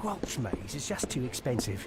squelch maze is just too expensive.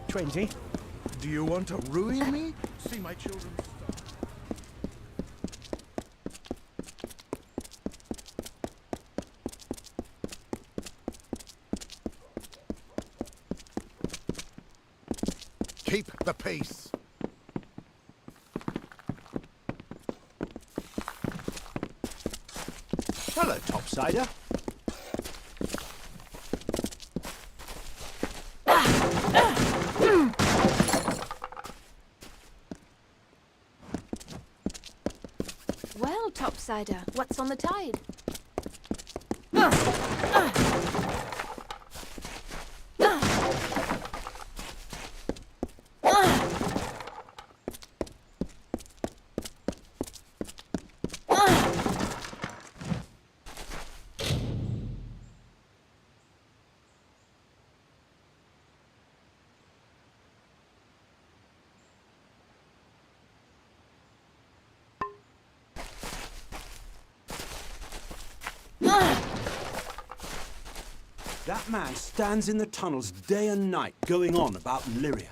Twenty. Do you want to ruin me? See my children starve. Keep the peace. Hello, Topsider. Well, Topsider, what's on the tide? That man stands in the tunnels day and night, going on about Lyria.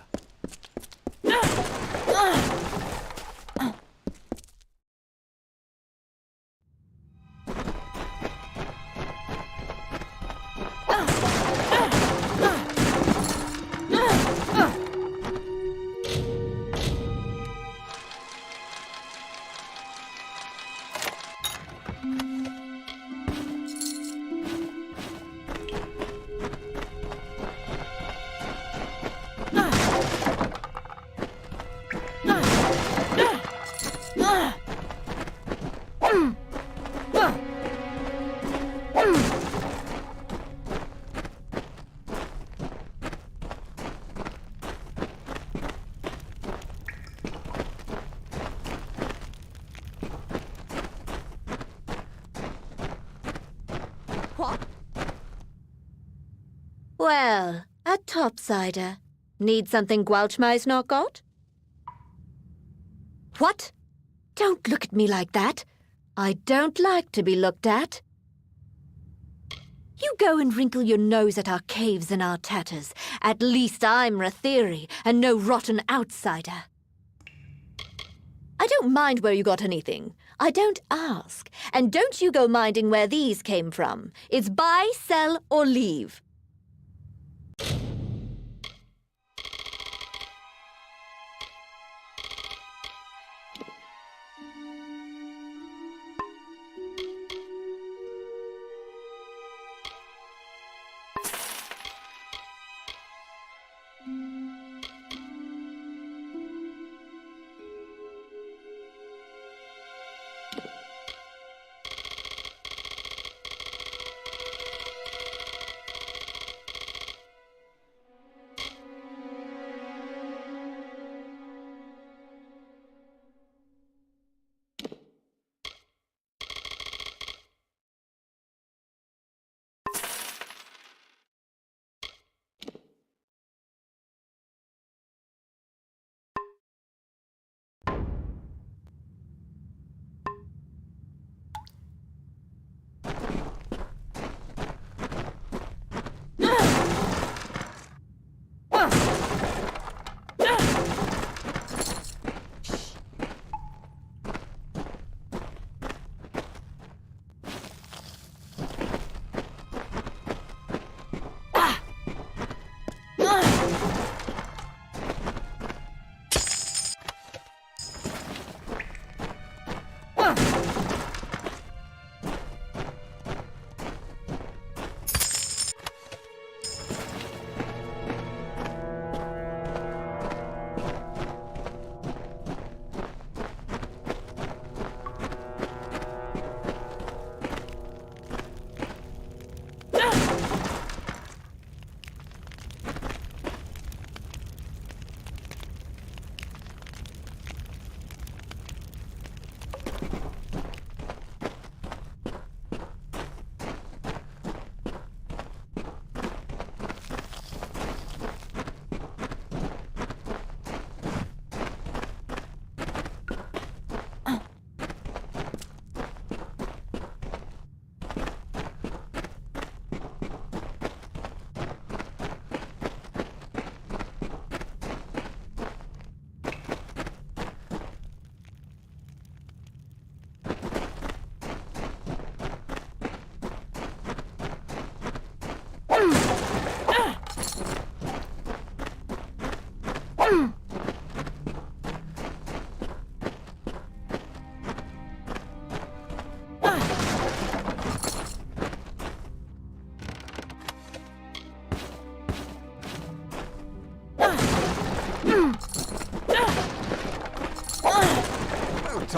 Well, a topsider. Need something Gwalchmai's not got? What? Don't look at me like that. I don't like to be looked at. You go and wrinkle your nose at our caves and our tatters. At least I'm Rathir and no rotten outsider. I don't mind where you got anything. I don't ask. And don't you go minding where these came from. It's buy, sell, or leave.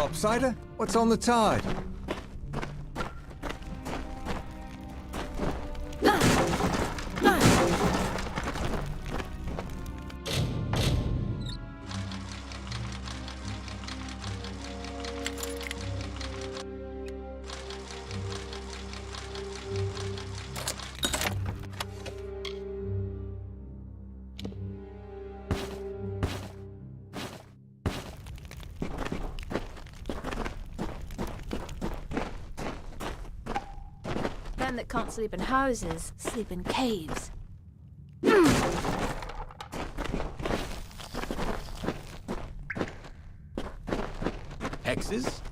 topsider? What's on the tide? Men that can't sleep in houses sleep in caves. Hexes?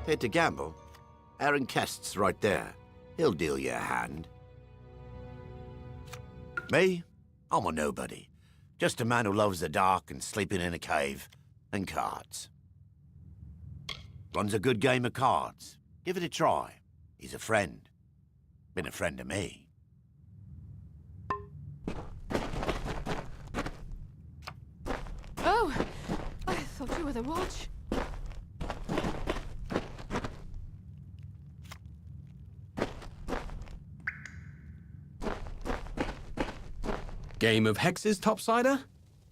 Here to gamble? Aaron Kest's right there. He'll deal you a hand. Me? I'm a nobody. Just a man who loves the dark and sleeping in a cave. And cards. Runs a good game of cards. Give it a try. He's a friend. Been a friend to me. Oh, I thought you were the watch. Game of hexes, topsider?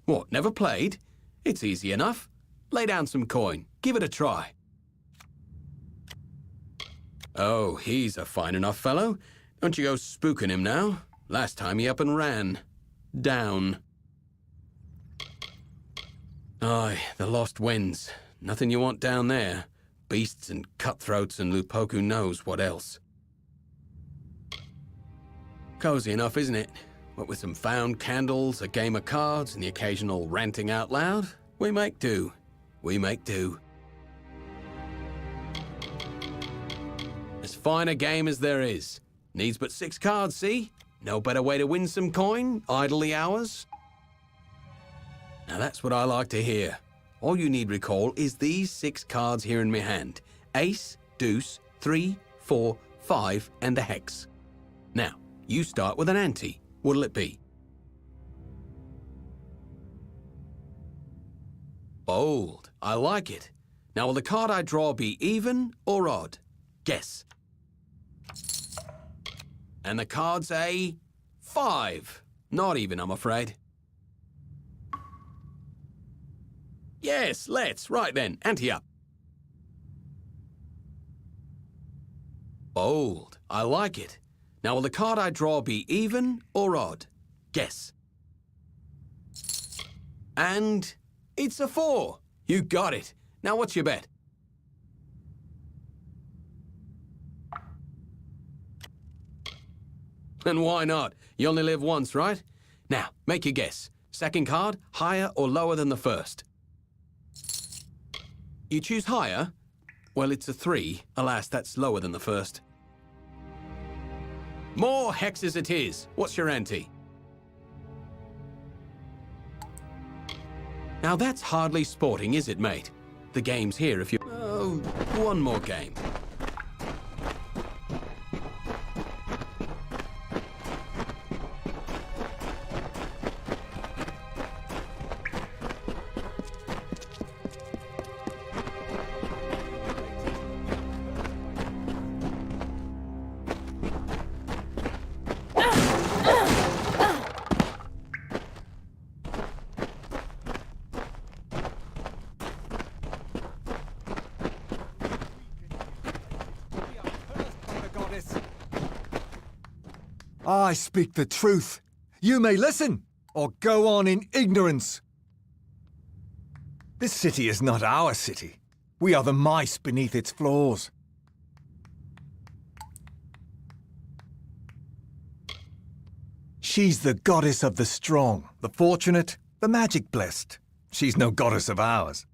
What, never played? It's easy enough. Lay down some coin. Give it a try. Oh, he's a fine enough fellow. Don't you go spooking him now. Last time he up and ran. Down. Aye, the lost winds. Nothing you want down there. Beasts and cutthroats and Lupoku knows what else. Cozy enough, isn't it? What with some found candles, a game of cards, and the occasional ranting out loud, we make do. We make do. As fine a game as there is. Needs but 6 cards, see? No better way to win some coin, idle the hours. Now that's what I like to hear. All you need recall is these 6 cards here in my hand. Ace, deuce, 3, 4, 5, and a hex. Now, you start with an ante. What'll it be? Bold. I like it. Now, will the card I draw be even or odd? Guess. And the card's a 5. Not even, I'm afraid. Yes, let's. Right then, ante up. Bold. I like it. Now, will the card I draw be even or odd? Guess. And it's a 4. You got it. Now, what's your bet? And why not? You only live once, right? Now, make your guess. Second card, higher or lower than the first? You choose higher? Well, it's a 3. Alas, that's lower than the first. More hexes it is. What's your ante? Now that's hardly sporting, is it, mate? The game's here if you... Oh, one more game. I speak the truth. You may listen, or go on in ignorance. This city is not our city. We are the mice beneath its floors. She's the goddess of the strong, the fortunate, the magic-blessed. She's no goddess of ours.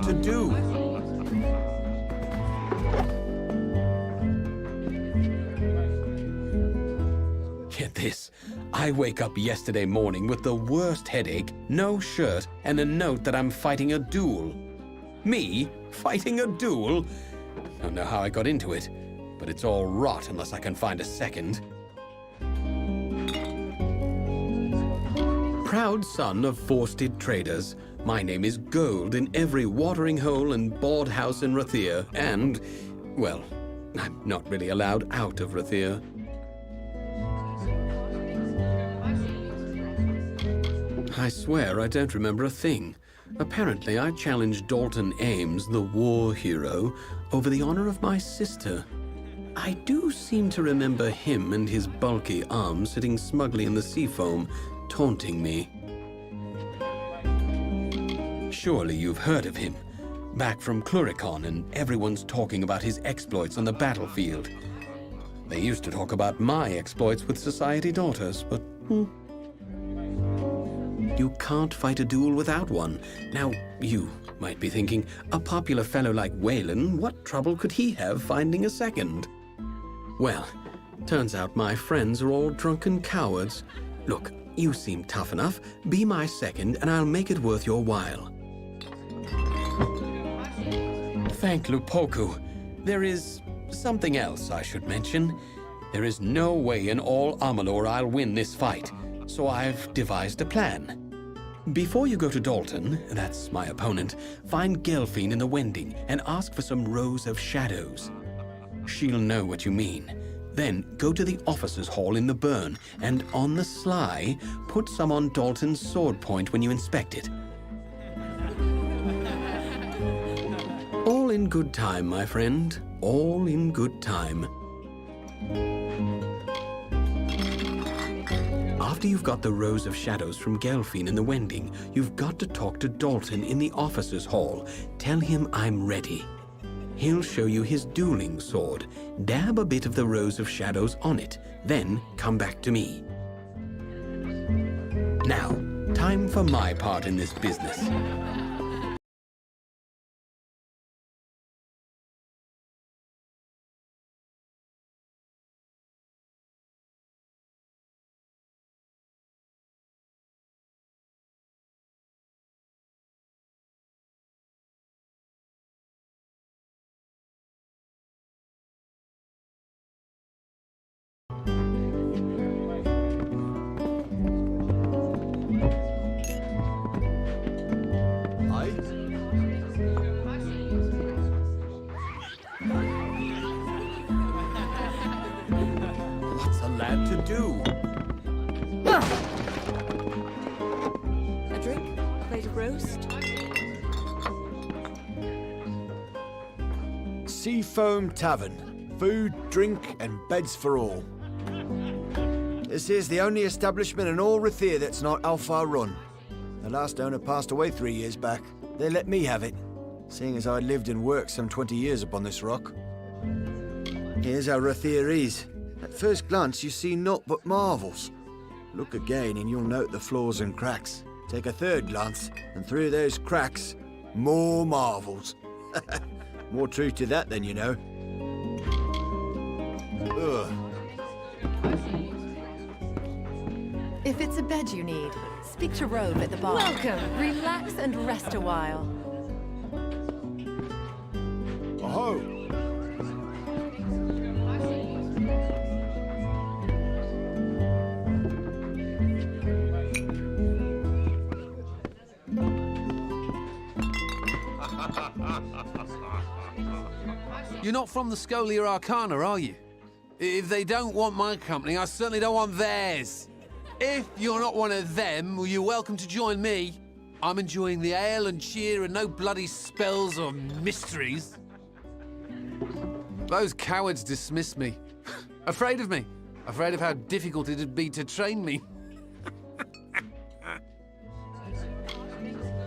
to do? Get this. I wake up yesterday morning with the worst headache, no shirt, and a note that I'm fighting a duel. Me? Fighting a duel? Don't know how I got into it, but it's all rot unless I can find a second. Proud son of forested traders, my name is gold in every watering hole and board house in Rathir, and, well, I'm not really allowed out of Rathir. I swear I don't remember a thing. Apparently I challenged Dalton Ames, the war hero, over the honor of my sister. I do seem to remember him and his bulky arm sitting smugly in the sea foam, taunting me. Surely you've heard of him. Back from Cluricon, and everyone's talking about his exploits on the battlefield. They used to talk about my exploits with society daughters, but you can't fight a duel without one. Now, you might be thinking, a popular fellow like Wayland, what trouble could he have finding a second? Well, turns out my friends are all drunken cowards. Look, you seem tough enough. Be my second, and I'll make it worth your while. Thank Lupoku. There is something else I should mention. There is no way in all Amalur I'll win this fight, so I've devised a plan. Before you go to Dalton, that's my opponent, find Gelfine in the Wending and ask for some rows of shadows. She'll know what you mean. Then go to the officers' hall in the burn and, on the sly, put some on Dalton's sword point when you inspect it. All in good time, my friend. All in good time. After you've got the rows of shadows from Gelfine in the Wending, you've got to talk to Dalton in the officers' hall. Tell him I'm ready. He'll show you his dueling sword. Dab a bit of the rows of shadows on it. Then come back to me. Now, time for my part in this business. What's a lad to do? A drink? A plate of roast? Seafoam Tavern. Food, drink, and beds for all. This is the only establishment in all Rathir that's not Alpha run. The last owner passed away 3 years back. They let me have it, seeing as I lived and worked some 20 years upon this rock. Here's how Rathir is. At first glance, you see naught but marvels. Look again and you'll note the flaws and cracks. Take a third glance, and through those cracks, more marvels. More truth to that than you know. Ugh. If it's a bed you need, speak to Rove at the bar. Welcome. Relax and rest a while. Oh. You're not from the Scholia Arcana, are you? If they don't want my company, I certainly don't want theirs. If you're not one of them, well, you're welcome to join me. I'm enjoying the ale and cheer and no bloody spells or mysteries. Those cowards dismiss me. Afraid of me. Afraid of how difficult it'd be to train me.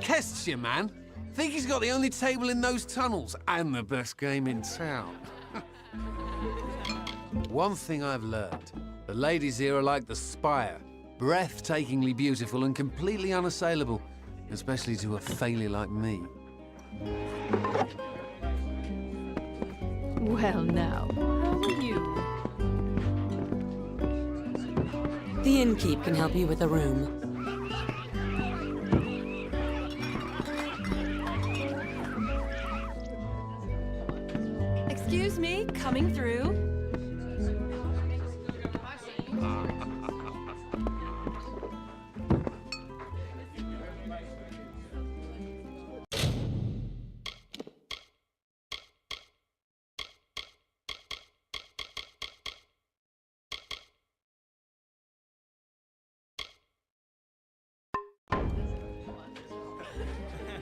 Kestia, man. Think he's got the only table in those tunnels and the best game in town. One thing I've learned. The ladies here are like the Spire. Breathtakingly beautiful and completely unassailable, especially to a failure like me. Well, now, how are you? The innkeep can help you with a room. Excuse me, coming through.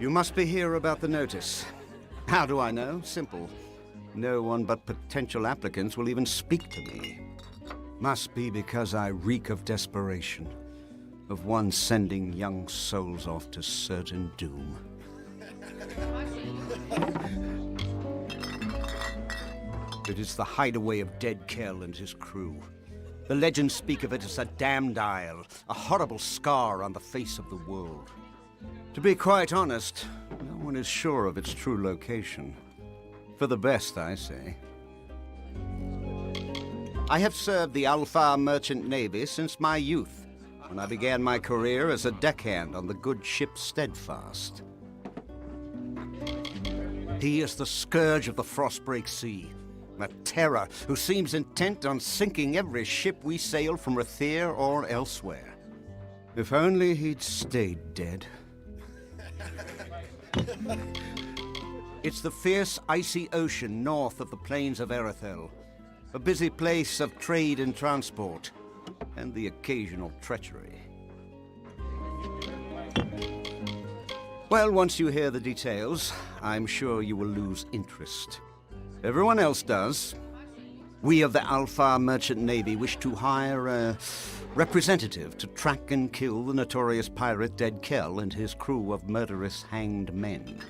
You must be here about the notice. How do I know? Simple. No one but potential applicants will even speak to me. Must be because I reek of desperation, of one sending young souls off to certain doom. It is the hideaway of Dead Kell and his crew. The legends speak of it as a damned isle, a horrible scar on the face of the world. To be quite honest, no one is sure of its true location. For the best, I say. I have served the Alfar Merchant Navy since my youth, when I began my career as a deckhand on the good ship Steadfast. He is the scourge of the Frostbreak Sea, a terror who seems intent on sinking every ship we sail from Rathir or elsewhere. If only he'd stayed dead. It's the fierce, icy ocean north of the plains of Erethel, a busy place of trade and transport, and the occasional treachery. Well, once you hear the details, I'm sure you will lose interest. Everyone else does. We of the Alfar Merchant Navy wish to hire a representative to track and kill the notorious pirate Dead Kell and his crew of murderous hanged men.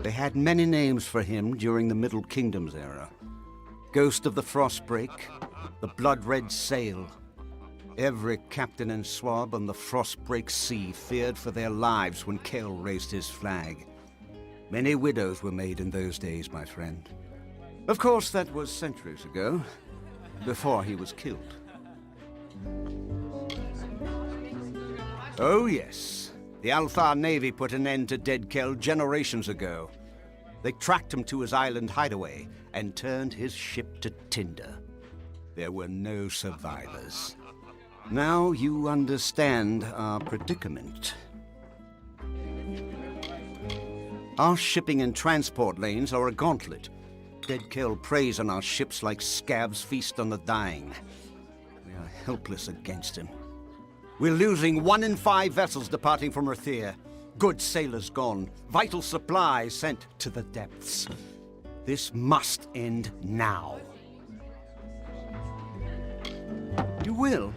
They had many names for him during the Middle Kingdom's era. Ghost of the Frostbreak, the Blood-Red Sail. Every captain and swab on the Frostbreak Sea feared for their lives when Kell raised his flag. Many widows were made in those days, my friend. Of course, that was centuries ago, before he was killed. Oh yes, the Alfar Navy put an end to Dead Kell generations ago. They tracked him to his island hideaway and turned his ship to tinder. There were no survivors. Now you understand our predicament. Our shipping and transport lanes are a gauntlet. Dead Kell preys on our ships like scabs feast on the dying. We are helpless against him. We're losing 1 in 5 vessels departing from Rathir. Good sailors gone, vital supplies sent to the depths. This must end now. You will?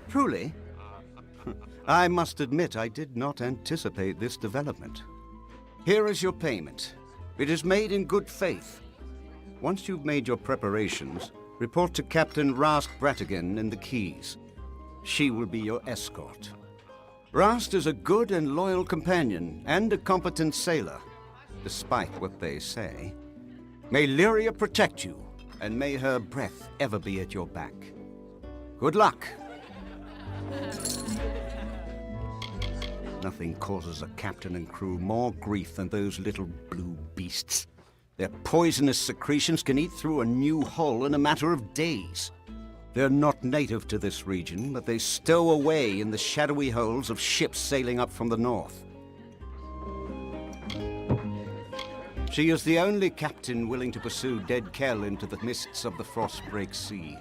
Truly? I must admit I did not anticipate this development. Here is your payment. It is made in good faith. Once you've made your preparations, report to Captain Rast Bratigan in the Keys. She will be your escort. Rast is a good and loyal companion and a competent sailor, despite what they say. May Lyria protect you, and may her breath ever be at your back. Good luck. Nothing causes a captain and crew more grief than those little blue beasts. Their poisonous secretions can eat through a new hull in a matter of days. They're not native to this region, but they stow away in the shadowy holes of ships sailing up from the north. She is the only captain willing to pursue Dead Kell into the mists of the Frostbreak Sea.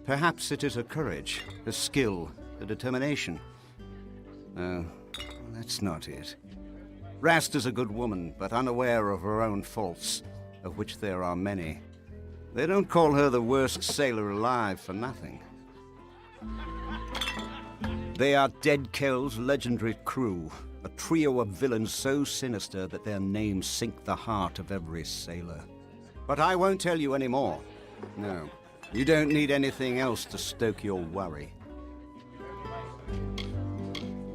Perhaps it is her courage, her skill, her determination. No, that's not it. Rast is a good woman, but unaware of her own faults, of which there are many. They don't call her the worst sailor alive for nothing. They are Dead Kell's legendary crew, a trio of villains so sinister that their names sink the heart of every sailor. But I won't tell you any more. No, you don't need anything else to stoke your worry.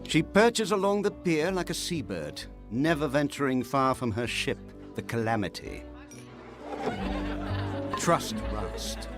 She perches along the pier like a seabird, never venturing far from her ship, the Calamity. Trust Rust.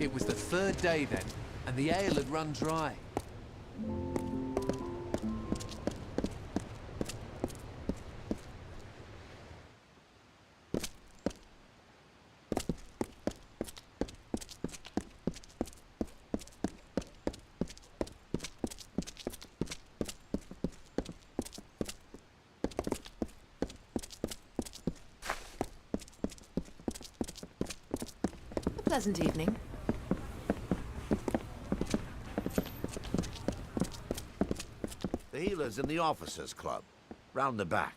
It was the third day then, and the ale had run dry. A pleasant evening. The healers in the officers' club, round the back.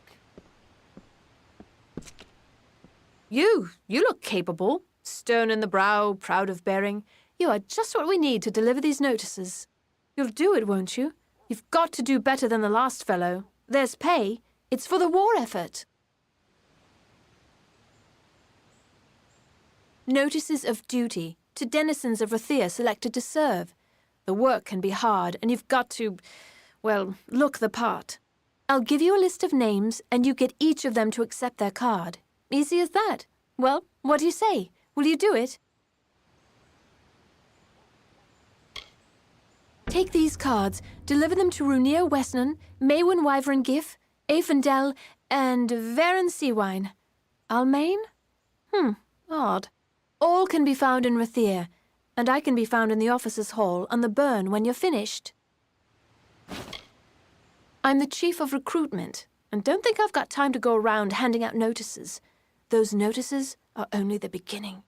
You look capable. Stern in the brow, proud of bearing. You are just what we need to deliver these notices. You'll do it, won't you? You've got to do better than the last fellow. There's pay. It's for the war effort. Notices of duty. to denizens of Rathir selected to serve. The work can be hard, and you've got to, well, look the part. I'll give you a list of names, and you get each of them to accept their card. Easy as that. Well, what do you say? Will you do it? Take these cards, deliver them to Runir Westnon, Maywin Wyvern Gif, Aefendel, and Varen Seawine. Almain? Odd. All can be found in Rathir, and I can be found in the officers' hall on the burn when you're finished. I'm the chief of recruitment, and don't think I've got time to go around handing out notices. Those notices are only the beginning.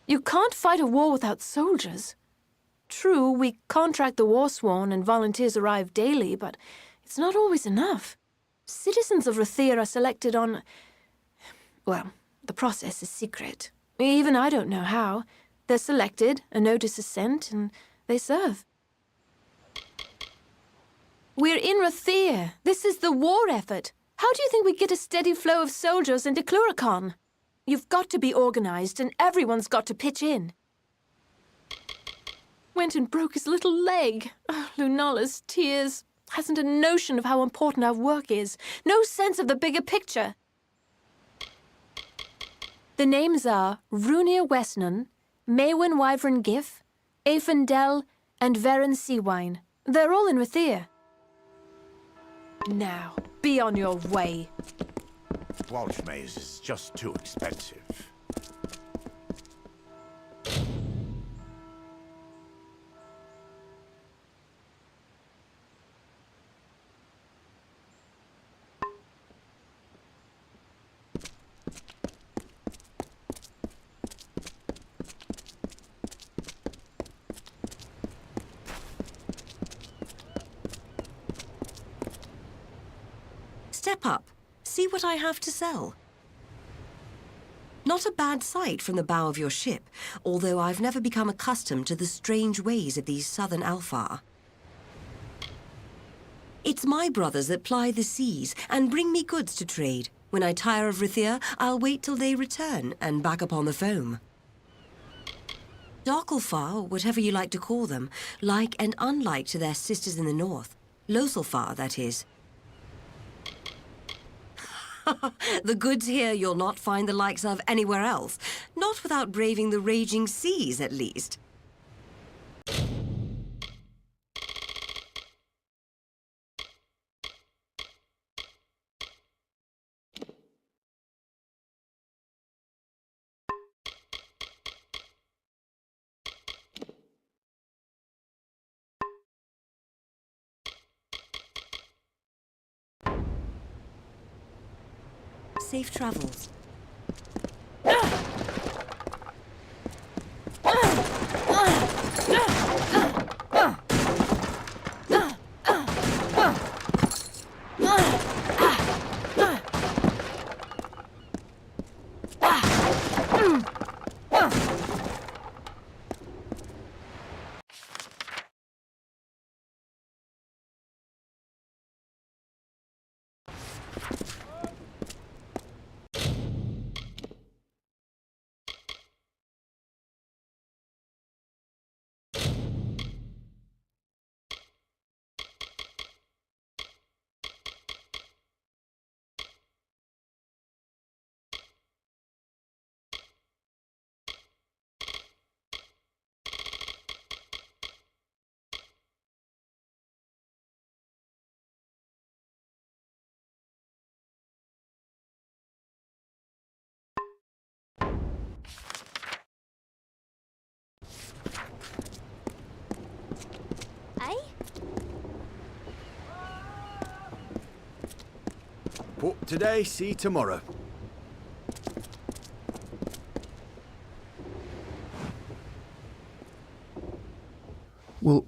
You can't fight a war without soldiers. True, we contract the war-sworn and volunteers arrive daily, but it's not always enough. Citizens of Rathir are selected on... Well, the process is secret. Even I don't know how. They're selected, a notice is sent, and they serve. We're in Rathir. This is the war effort. How do you think we get a steady flow of soldiers into Cluricon? You've got to be organized, and everyone's got to pitch in. Went and broke his little leg. Oh, Lunala's tears. Hasn't a notion of how important our work is. No sense of the bigger picture. The names are Runir Westnon, Maywin Wyvern Gif, Aefendel, and Varen Seawine. They're all in Rathir. Now, be on your way. Welsh maize is just too expensive. Step up. See what I have to sell. Not a bad sight from the bow of your ship, although I've never become accustomed to the strange ways of these southern Alfar. It's my brothers that ply the seas and bring me goods to trade. When I tire of Rathir, I'll wait till they return and back upon the foam. Darkelfar, whatever you like to call them, like and unlike to their sisters in the north. Loselfar, that is. The goods here you'll not find the likes of anywhere else. Not without braving the raging seas, at least. Safe travels. Port today, see tomorrow. Well,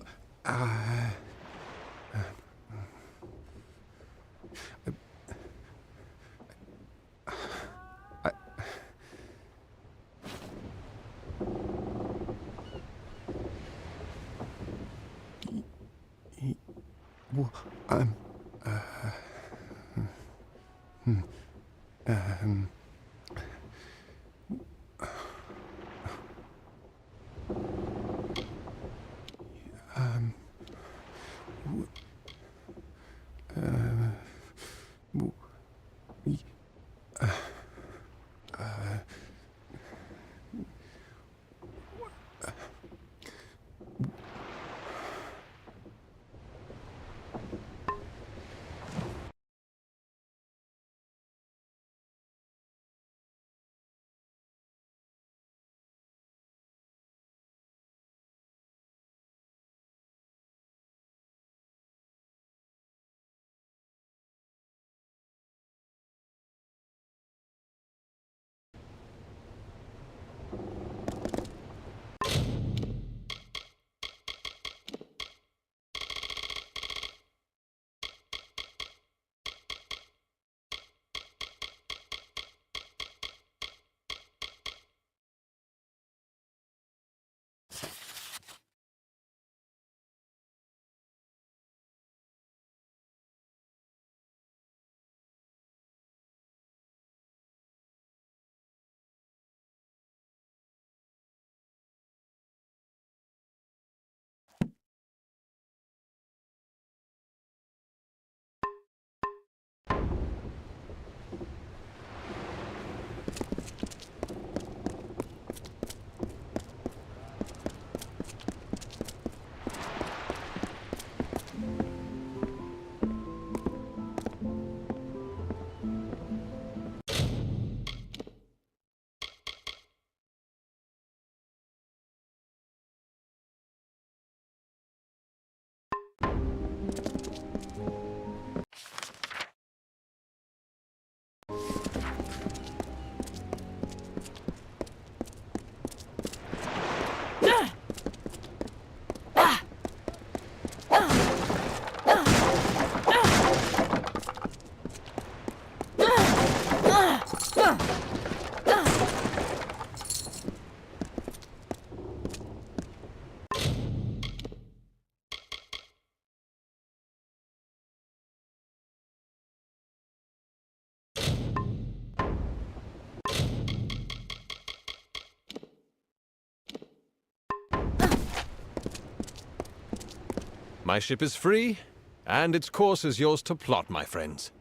My ship is free, and its course is yours to plot, my friends.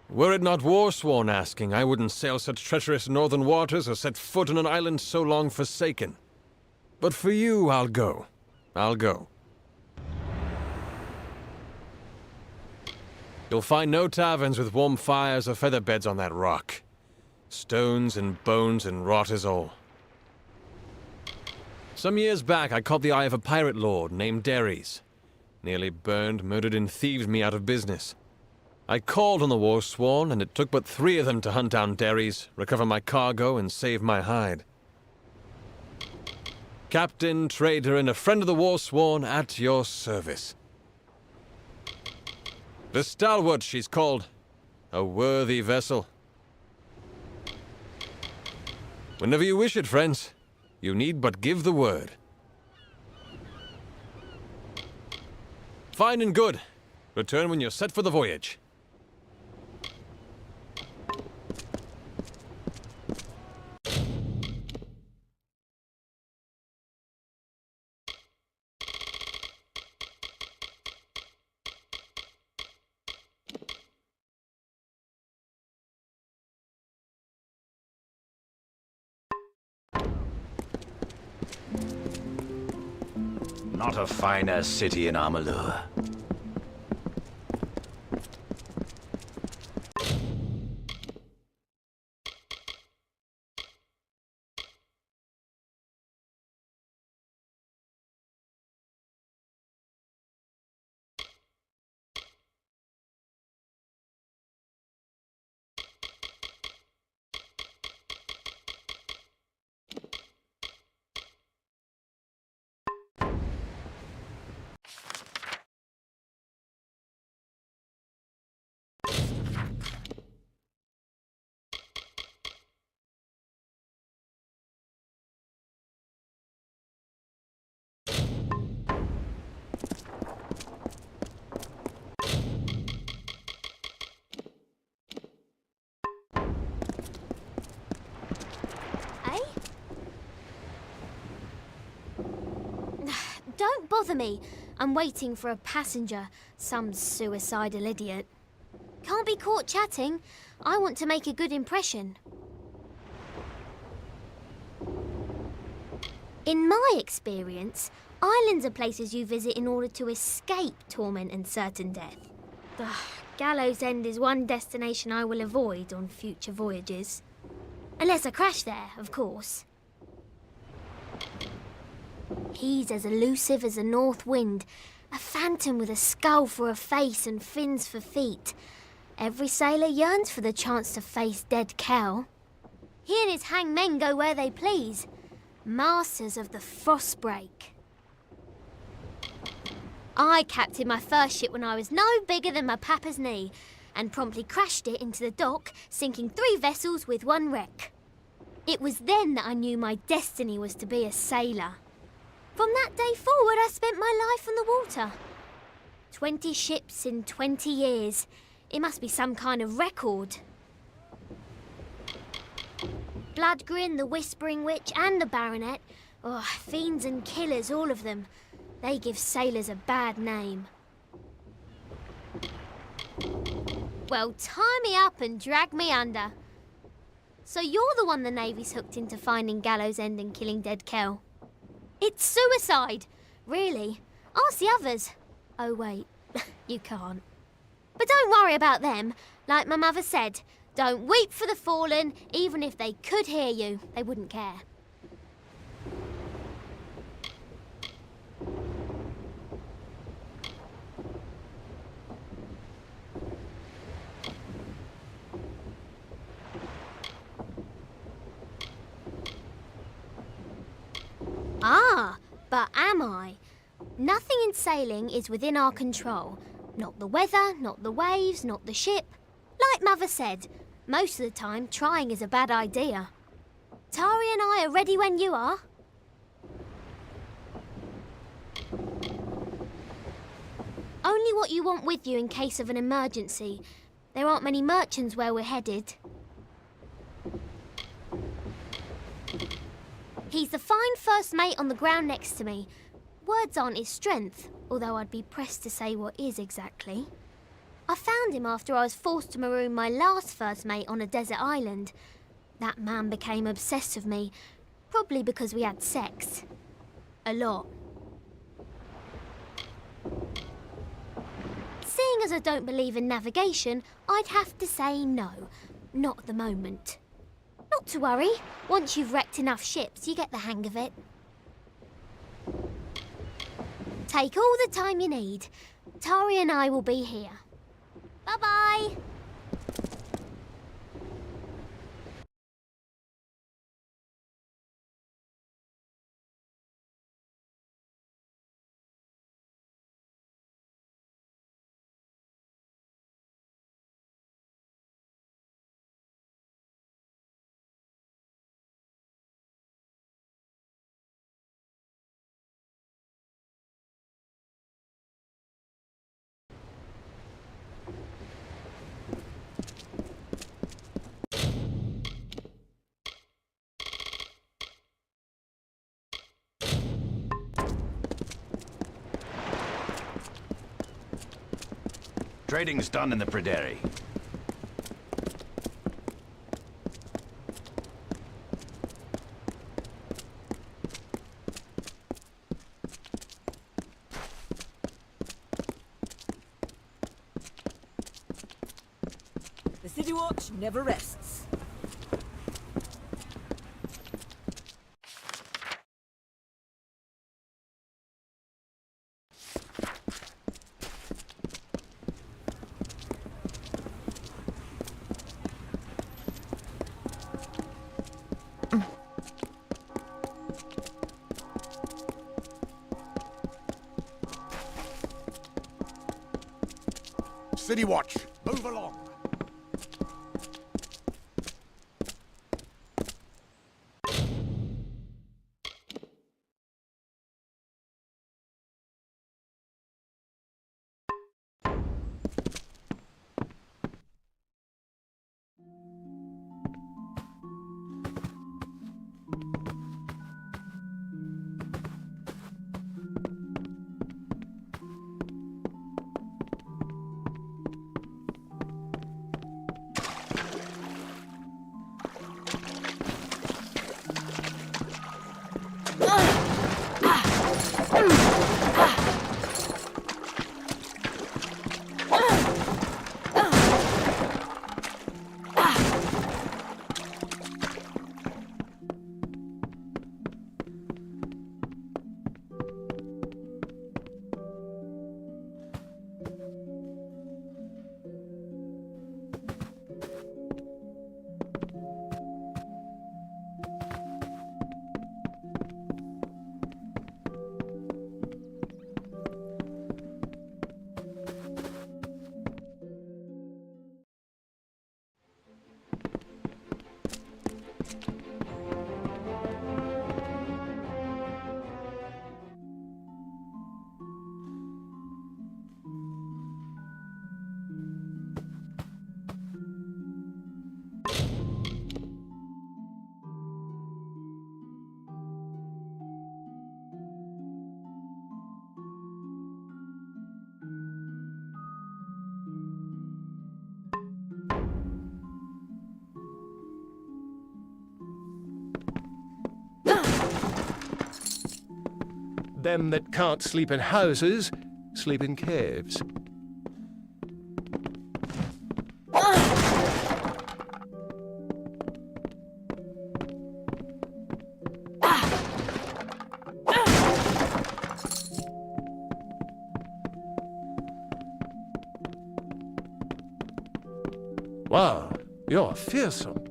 Were it not war-sworn asking, I wouldn't sail such treacherous northern waters or set foot on an island so long forsaken. But for you, I'll go. I'll go. You'll find no taverns with warm fires or feather beds on that rock. Stones and bones and rot is all. Some years back, I caught the eye of a pirate lord named Daggers. Nearly burned, murdered, and thieved me out of business. I called on the war-sworn, and it took but 3 of them to hunt down Daggers, recover my cargo, and save my hide. Captain, trader, and a friend of the war-sworn at your service. The Stalwart, she's called. A worthy vessel. Whenever you wish it, friends, you need but give the word. Fine and good. Return when you're set for the voyage. Not a finer city in Amalur. Don't bother me. I'm waiting for a passenger, some suicidal idiot. Can't be caught chatting. I want to make a good impression. In my experience, islands are places you visit in order to escape torment and certain death. Ugh, Gallows End is one destination I will avoid on future voyages. Unless I crash there, of course. He's as elusive as a north wind, a phantom with a skull for a face and fins for feet. Every sailor yearns for the chance to face dead Kel. He and his hangmen go where they please, masters of the frostbreak. I captained my first ship when I was no bigger than my papa's knee, and promptly crashed it into the dock, sinking 3 vessels with 1 wreck. It was then that I knew my destiny was to be a sailor. From that day forward, I spent my life on the water. 20 ships in 20 years. It must be some kind of record. Bloodgrin, the Whispering Witch, and the Baronet. Oh, fiends and killers, all of them. They give sailors a bad name. Well, tie me up and drag me under. So you're the one the Navy's hooked into finding Gallows End and killing dead Kel. It's suicide! Really? Ask the others. Oh, wait. You can't. But don't worry about them. Like my mother said, don't weep for the fallen. Even if they could hear you, they wouldn't care. Ah, but am I? Nothing in sailing is within our control. Not the weather, not the waves, not the ship. Like Mother said, most of the time trying is a bad idea. Tari and I are ready when you are. Only what you want with you in case of an emergency. There aren't many merchants where we're headed. He's the fine first mate on the ground next to me. Words aren't his strength, although I'd be pressed to say what is exactly. I found him after I was forced to maroon my last first mate on a desert island. That man became obsessed with me, probably because we had sex. A lot. Seeing as I don't believe in navigation, I'd have to say no. Not at the moment. Not to worry. Once you've wrecked enough ships, you get the hang of it. Take all the time you need. Tari and I will be here. Bye-bye. Trading's done in the Prairie. The City Watch never rests. City Watch, move along. them that can't sleep in houses sleep in caves. Wow, you're fearsome.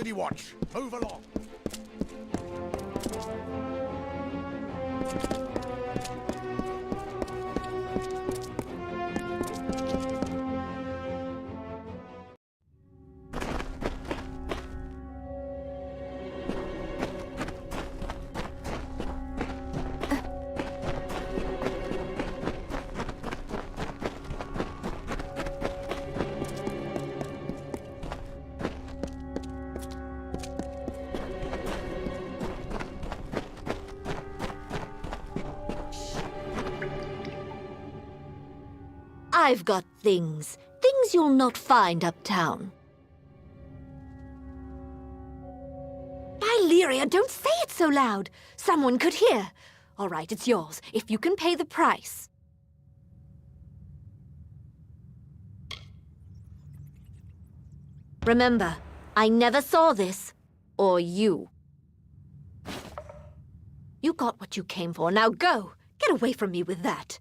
City Watch, move along. I've got things. Things you'll not find uptown. By Lyria, don't say it so loud. Someone could hear. All right, it's yours, if you can pay the price. Remember, I never saw this. Or you. You got what you came for. Now go. Get away from me with that.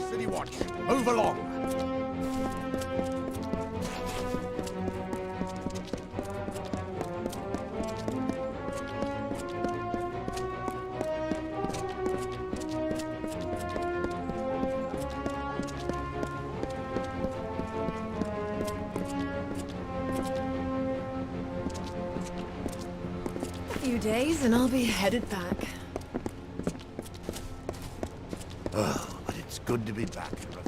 City Watch, move along. A few days and I'll be headed back. Oh, but it's good to be back in Rathir.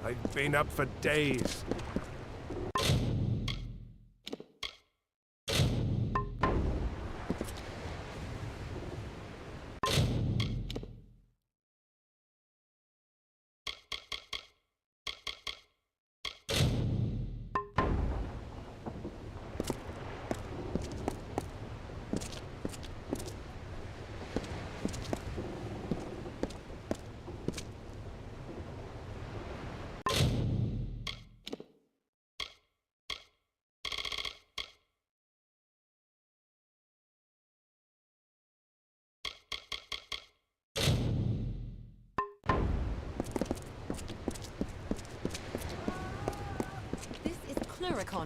I've been up for days.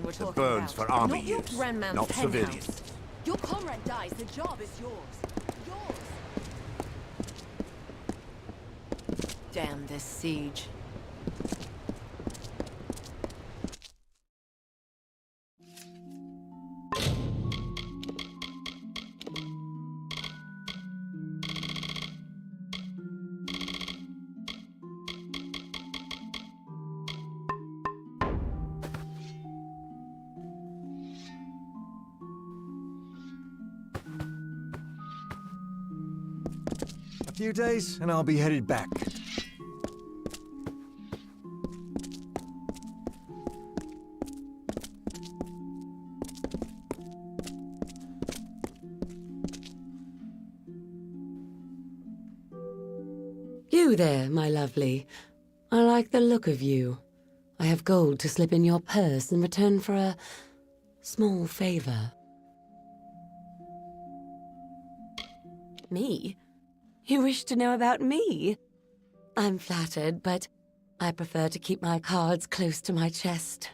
We're The talking burns about. for army Not your use, grandman's not penthouse. civilians. Your comrade dies, the job is yours. Yours. Damn this siege. A few days, and I'll be headed back. You there, my lovely. I like the look of you. I have gold to slip in your purse in return for a small favor. Me? You wish to know about me? I'm flattered, but I prefer to keep my cards close to my chest.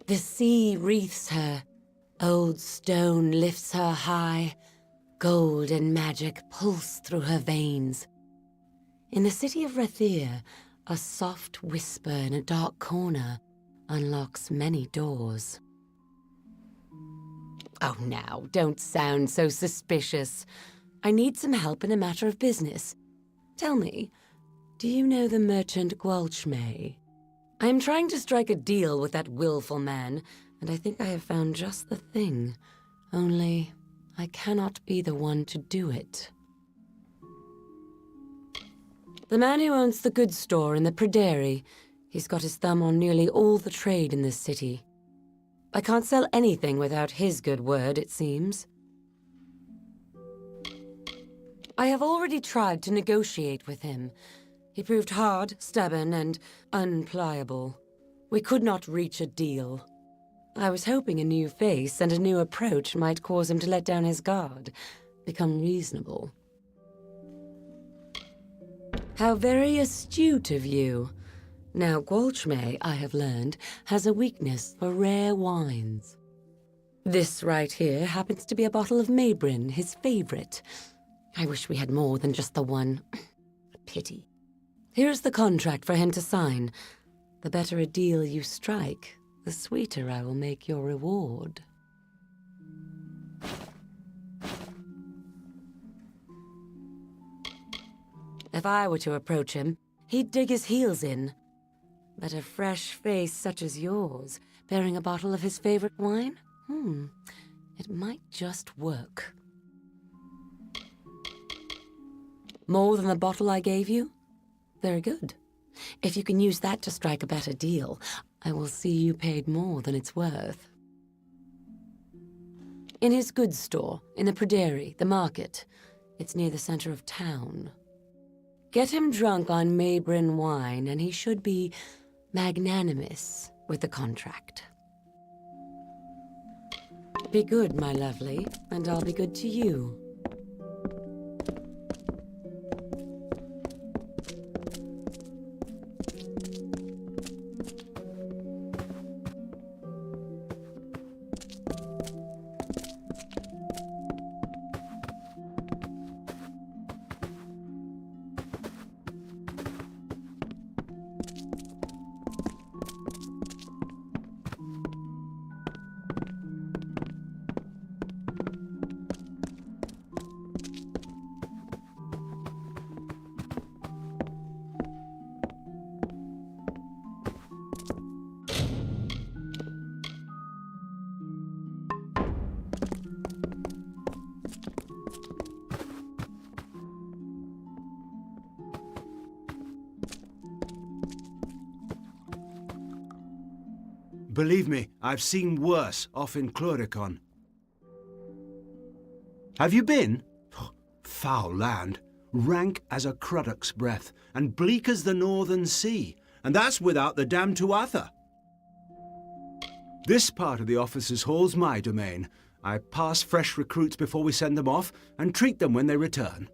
The sea wreathes her. Old stone lifts her high. Gold and magic pulse through her veins. In the city of Rathir, a soft whisper in a dark corner unlocks many doors. Oh, now, don't sound so suspicious. I need some help in a matter of business. Tell me, do you know the merchant Gwalchmay? I am trying to strike a deal with that willful man, and I think I have found just the thing. Only, I cannot be the one to do it. The man who owns the goods store in the Prairie, he's got his thumb on nearly all the trade in this city. I can't sell anything without his good word, it seems. I have already tried to negotiate with him. He proved hard, stubborn, and unpliable. We could not reach a deal. I was hoping a new face and a new approach might cause him to let down his guard, become reasonable. How very astute of you. Now, Gwalchmay, I have learned, has a weakness for rare wines. This right here happens to be a bottle of Maybrin, his favorite. I wish we had more than just the one. A pity. Here's the contract for him to sign. The better a deal you strike, the sweeter I will make your reward. If I were to approach him, he'd dig his heels in. But a fresh face such as yours, bearing a bottle of his favorite wine? It might just work. More than the bottle I gave you? Very good. If you can use that to strike a better deal, I will see you paid more than it's worth. In his goods store, in the Prairie, the market. It's near the center of town. Get him drunk on Maybrin wine, and he should be magnanimous with the contract. Be good, my lovely, and I'll be good to you. Believe me, I've seen worse off in Cluricon. Have you been? Oh, foul land. Rank as a cruddock's breath, and bleak as the northern sea. And that's without the dam to Arthur. This part of the officers' hall's my domain. I pass fresh recruits before we send them off, and treat them when they return.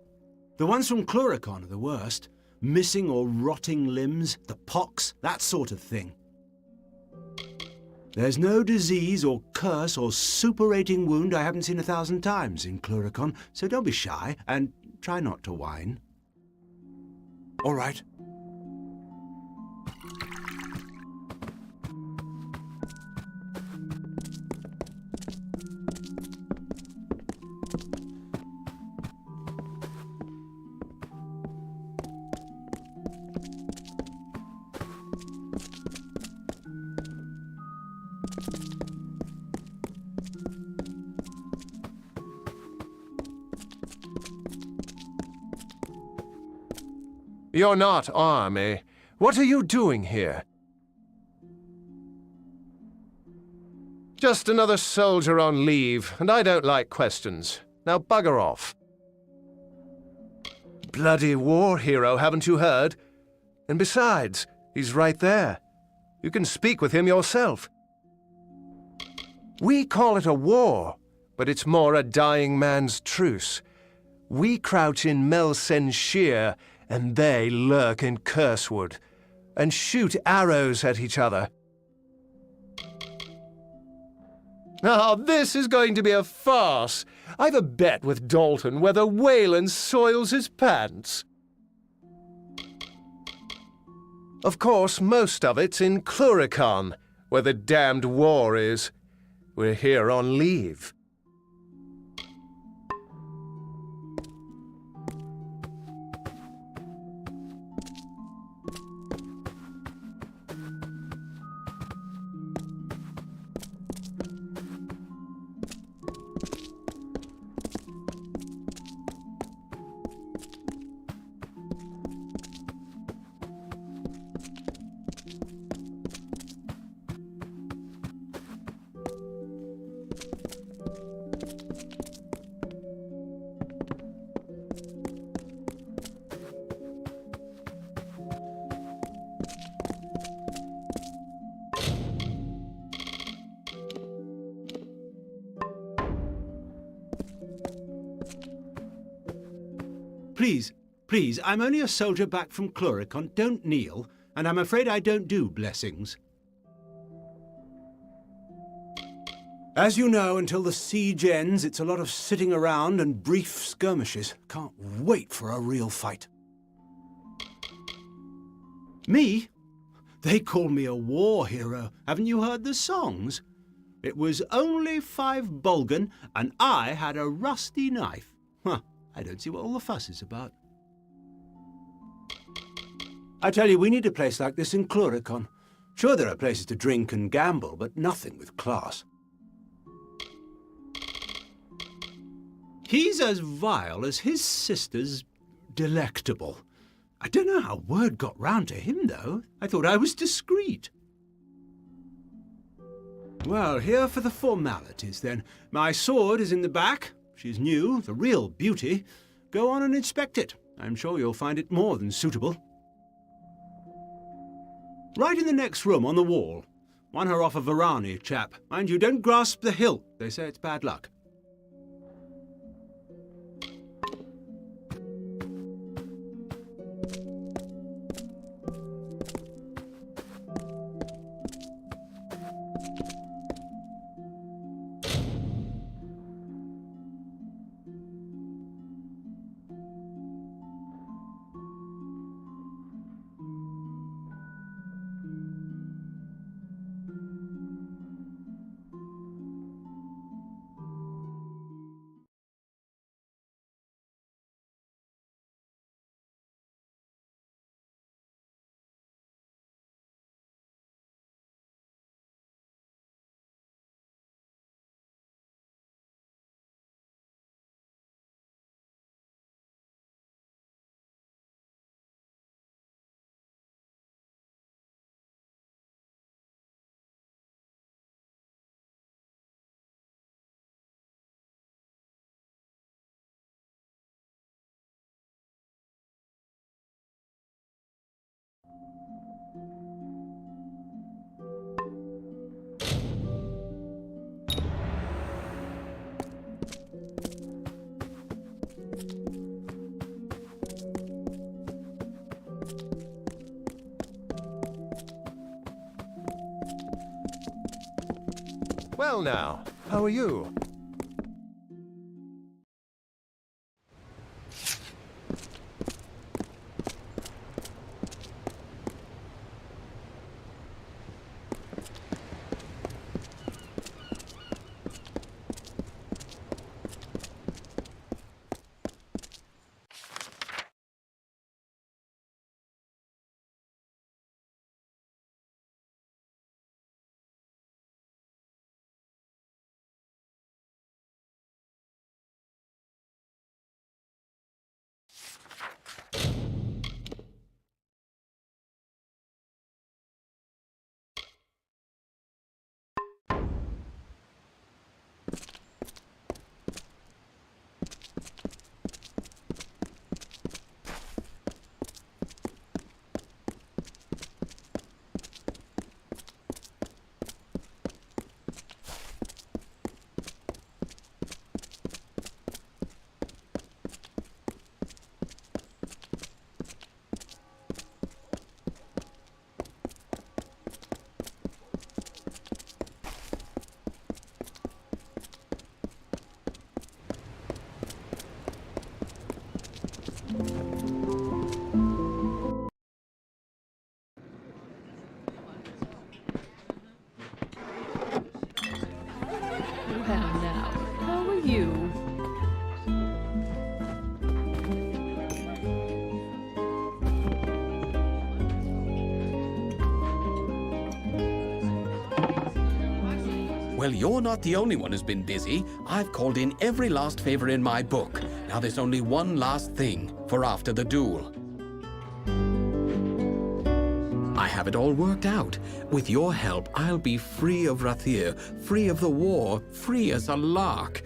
The ones from Cluricon are the worst. Missing or rotting limbs, the pox, that sort of thing. There's no disease or curse or suppurating wound I haven't seen 1,000 times in Cluricon, so don't be shy, and try not to whine. All right. You're not army. What are you doing here? Just another soldier on leave, and I don't like questions. Now bugger off. Bloody war hero, haven't you heard? And besides, he's right there. You can speak with him yourself. We call it a war, but it's more a dying man's truce. We crouch in Melsen Sheer, and they lurk in Cursewood, and shoot arrows at each other. Now, this is going to be a farce. I've a bet with Dalton whether Wayland soils his pants. Of course, most of it's in Cluricon, where the damned war is. We're here on leave. Please, I'm only a soldier back from Cluricon. Don't kneel, and I'm afraid I don't do blessings. As you know, until the siege ends, it's a lot of sitting around and brief skirmishes. Can't wait for a real fight. Me? They call me a war hero. Haven't you heard the songs? It was only 5 Bulgan, and I had a rusty knife. Huh, I don't see what all the fuss is about. I tell you, we need a place like this in Cluricon. Sure, there are places to drink and gamble, but nothing with class. He's as vile as his sister's delectable. I don't know how word got round to him, though. I thought I was discreet. Well, here for the formalities, then. My sword is in the back. She's new, the real beauty. Go on and inspect it. I'm sure you'll find it more than suitable. Right in the next room on the wall. Won her off a Varani chap. Mind you, don't grasp the hilt. They say it's bad luck. Well now, how are you? Well now, how are you? Well, you're not the only one who's been busy. I've called in every last favor in my book. Now there's only one last thing for after the duel. I have it all worked out. With your help, I'll be free of Rathir, free of the war, free as a lark.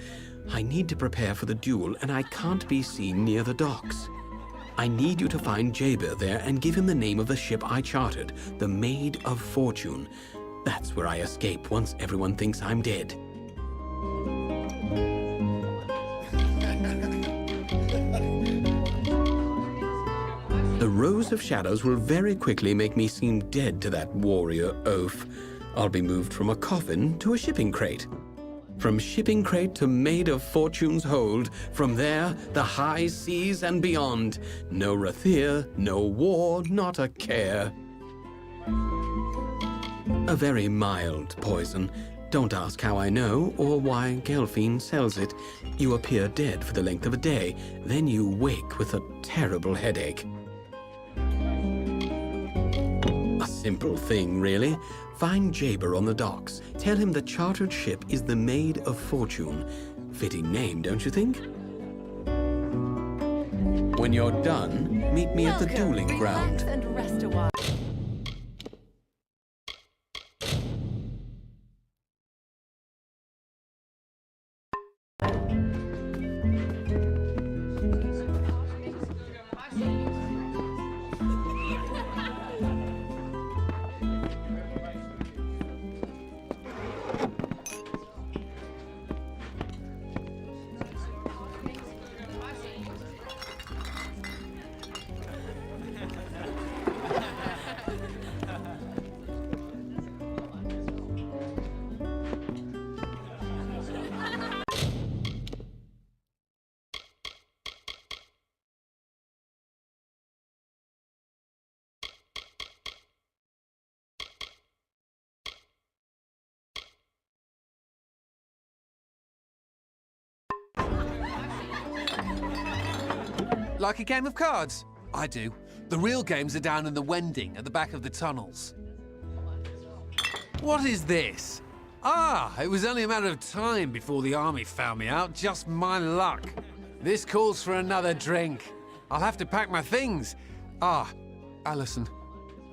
I need to prepare for the duel, and I can't be seen near the docks. I need you to find Jaber there and give him the name of the ship I chartered, the Maid of Fortune. That's where I escape once everyone thinks I'm dead. The Rose of Shadows will very quickly make me seem dead to that warrior oaf. I'll be moved from a coffin to a shipping crate. From shipping crate to Maid of Fortune's hold, from there, the high seas and beyond. No Rathir, no war, not a care. A very mild poison. Don't ask how I know or why Gelfine sells it. You appear dead for the length of a day, then you wake with a terrible headache. A simple thing, really. Find Jaber on the docks. Tell him the chartered ship is the Maid of Fortune. Fitting name, don't you think? When you're done, meet me at the dueling ground. And rest a while. Like a game of cards? I do. The real games are down in the wending at the back of the tunnels. What is this? Ah, it was only a matter of time before the army found me out. Just my luck. This calls for another drink. I'll have to pack my things. Ah, Alison.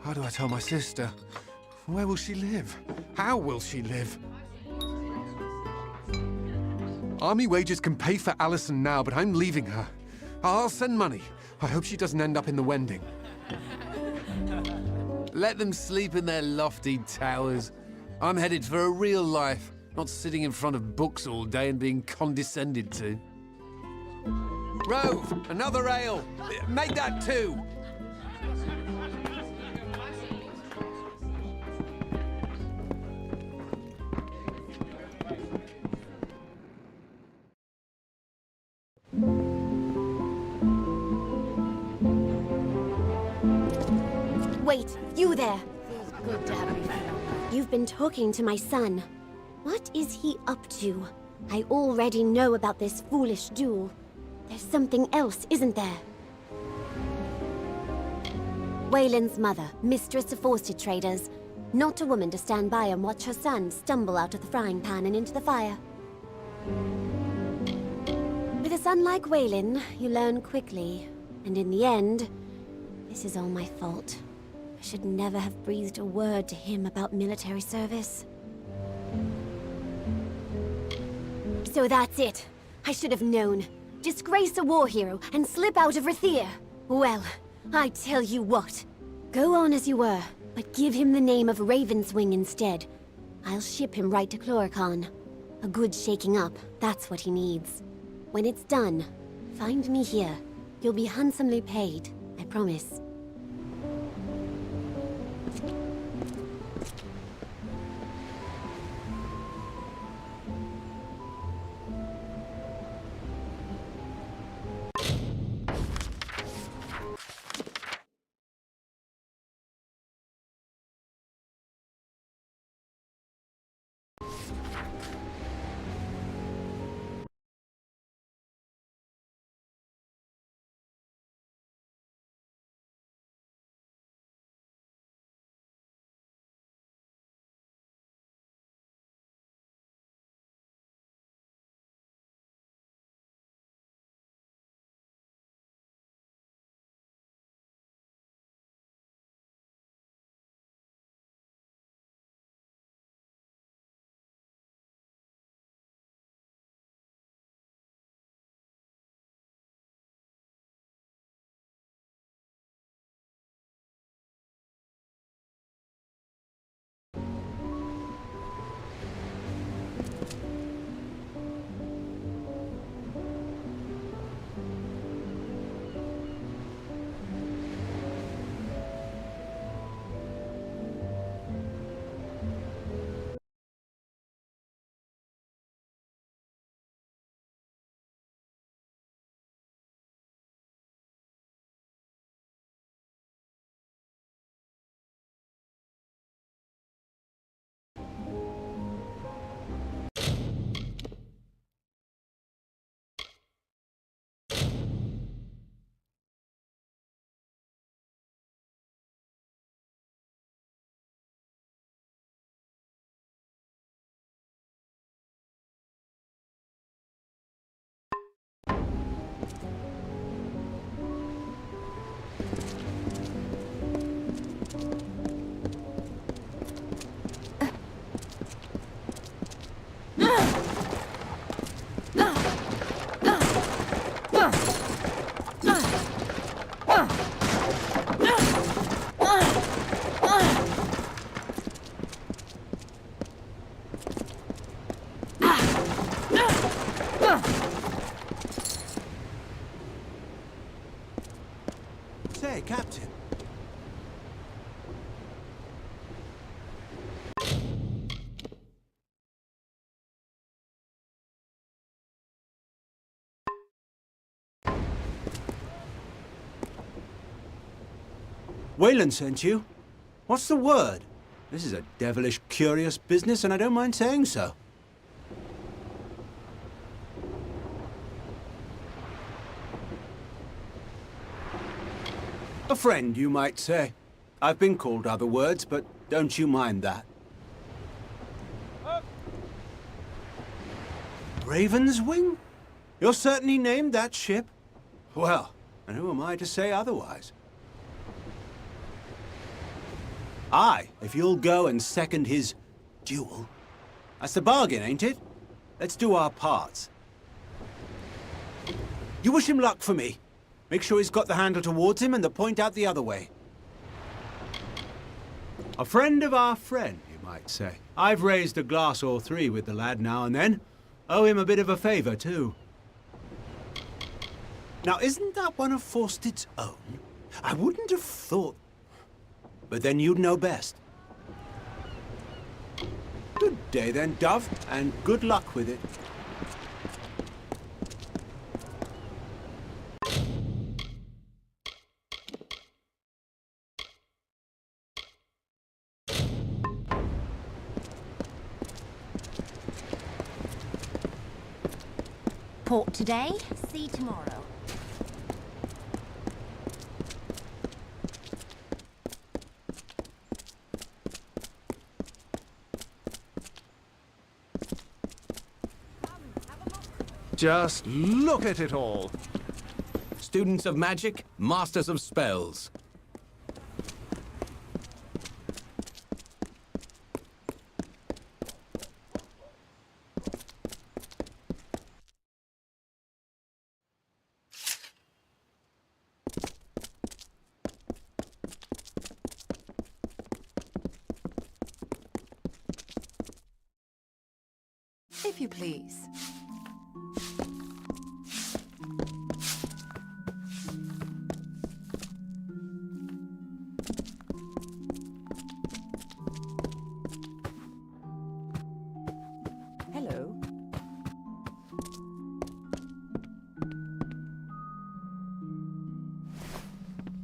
How do I tell my sister? Where will she live? How will she live? Army wages can pay for Alison now, but I'm leaving her. I'll send money. I hope she doesn't end up in the wending. Let them sleep in their lofty towers. I'm headed for a real life, not sitting in front of books all day and being condescended to. Rove, another ale. Make that 2. Wait, you there! Feels good to have you feel. You've been talking to my son. What is he up to? I already know about this foolish duel. There's something else, isn't there? Wayland's mother, mistress of worsted traders. Not a woman to stand by and watch her son stumble out of the frying pan and into the fire. With a son like Wayland, you learn quickly. And in the end, this is all my fault. I should never have breathed a word to him about military service. So that's it. I should have known. Disgrace a war hero and slip out of Rathir. Well, I tell you what. Go on as you were, but give him the name of Ravenswing instead. I'll ship him right to Chloricon. A good shaking up, that's what he needs. When it's done, find me here. You'll be handsomely paid, I promise. Say, Captain. Wayland sent you? What's the word? This is a devilish curious business, and I don't mind saying so. A friend, you might say. I've been called other words, but don't you mind that. Ravenswing? You're certainly named that ship. Well, and who am I to say otherwise? Aye, if you'll go and second his duel. That's the bargain, ain't it? Let's do our parts. You wish him luck for me. Make sure he's got the handle towards him and the point out the other way. A friend of our friend, you might say. I've raised a glass or three with the lad now and then. Owe him a bit of a favour, too. Now, isn't that one of Forsted's own? I wouldn't have thought... But then you'd know best. Good day then, Dove, and good luck with it. Port today, see tomorrow. Just look at it all. Students of magic, masters of spells. if you please. Hello.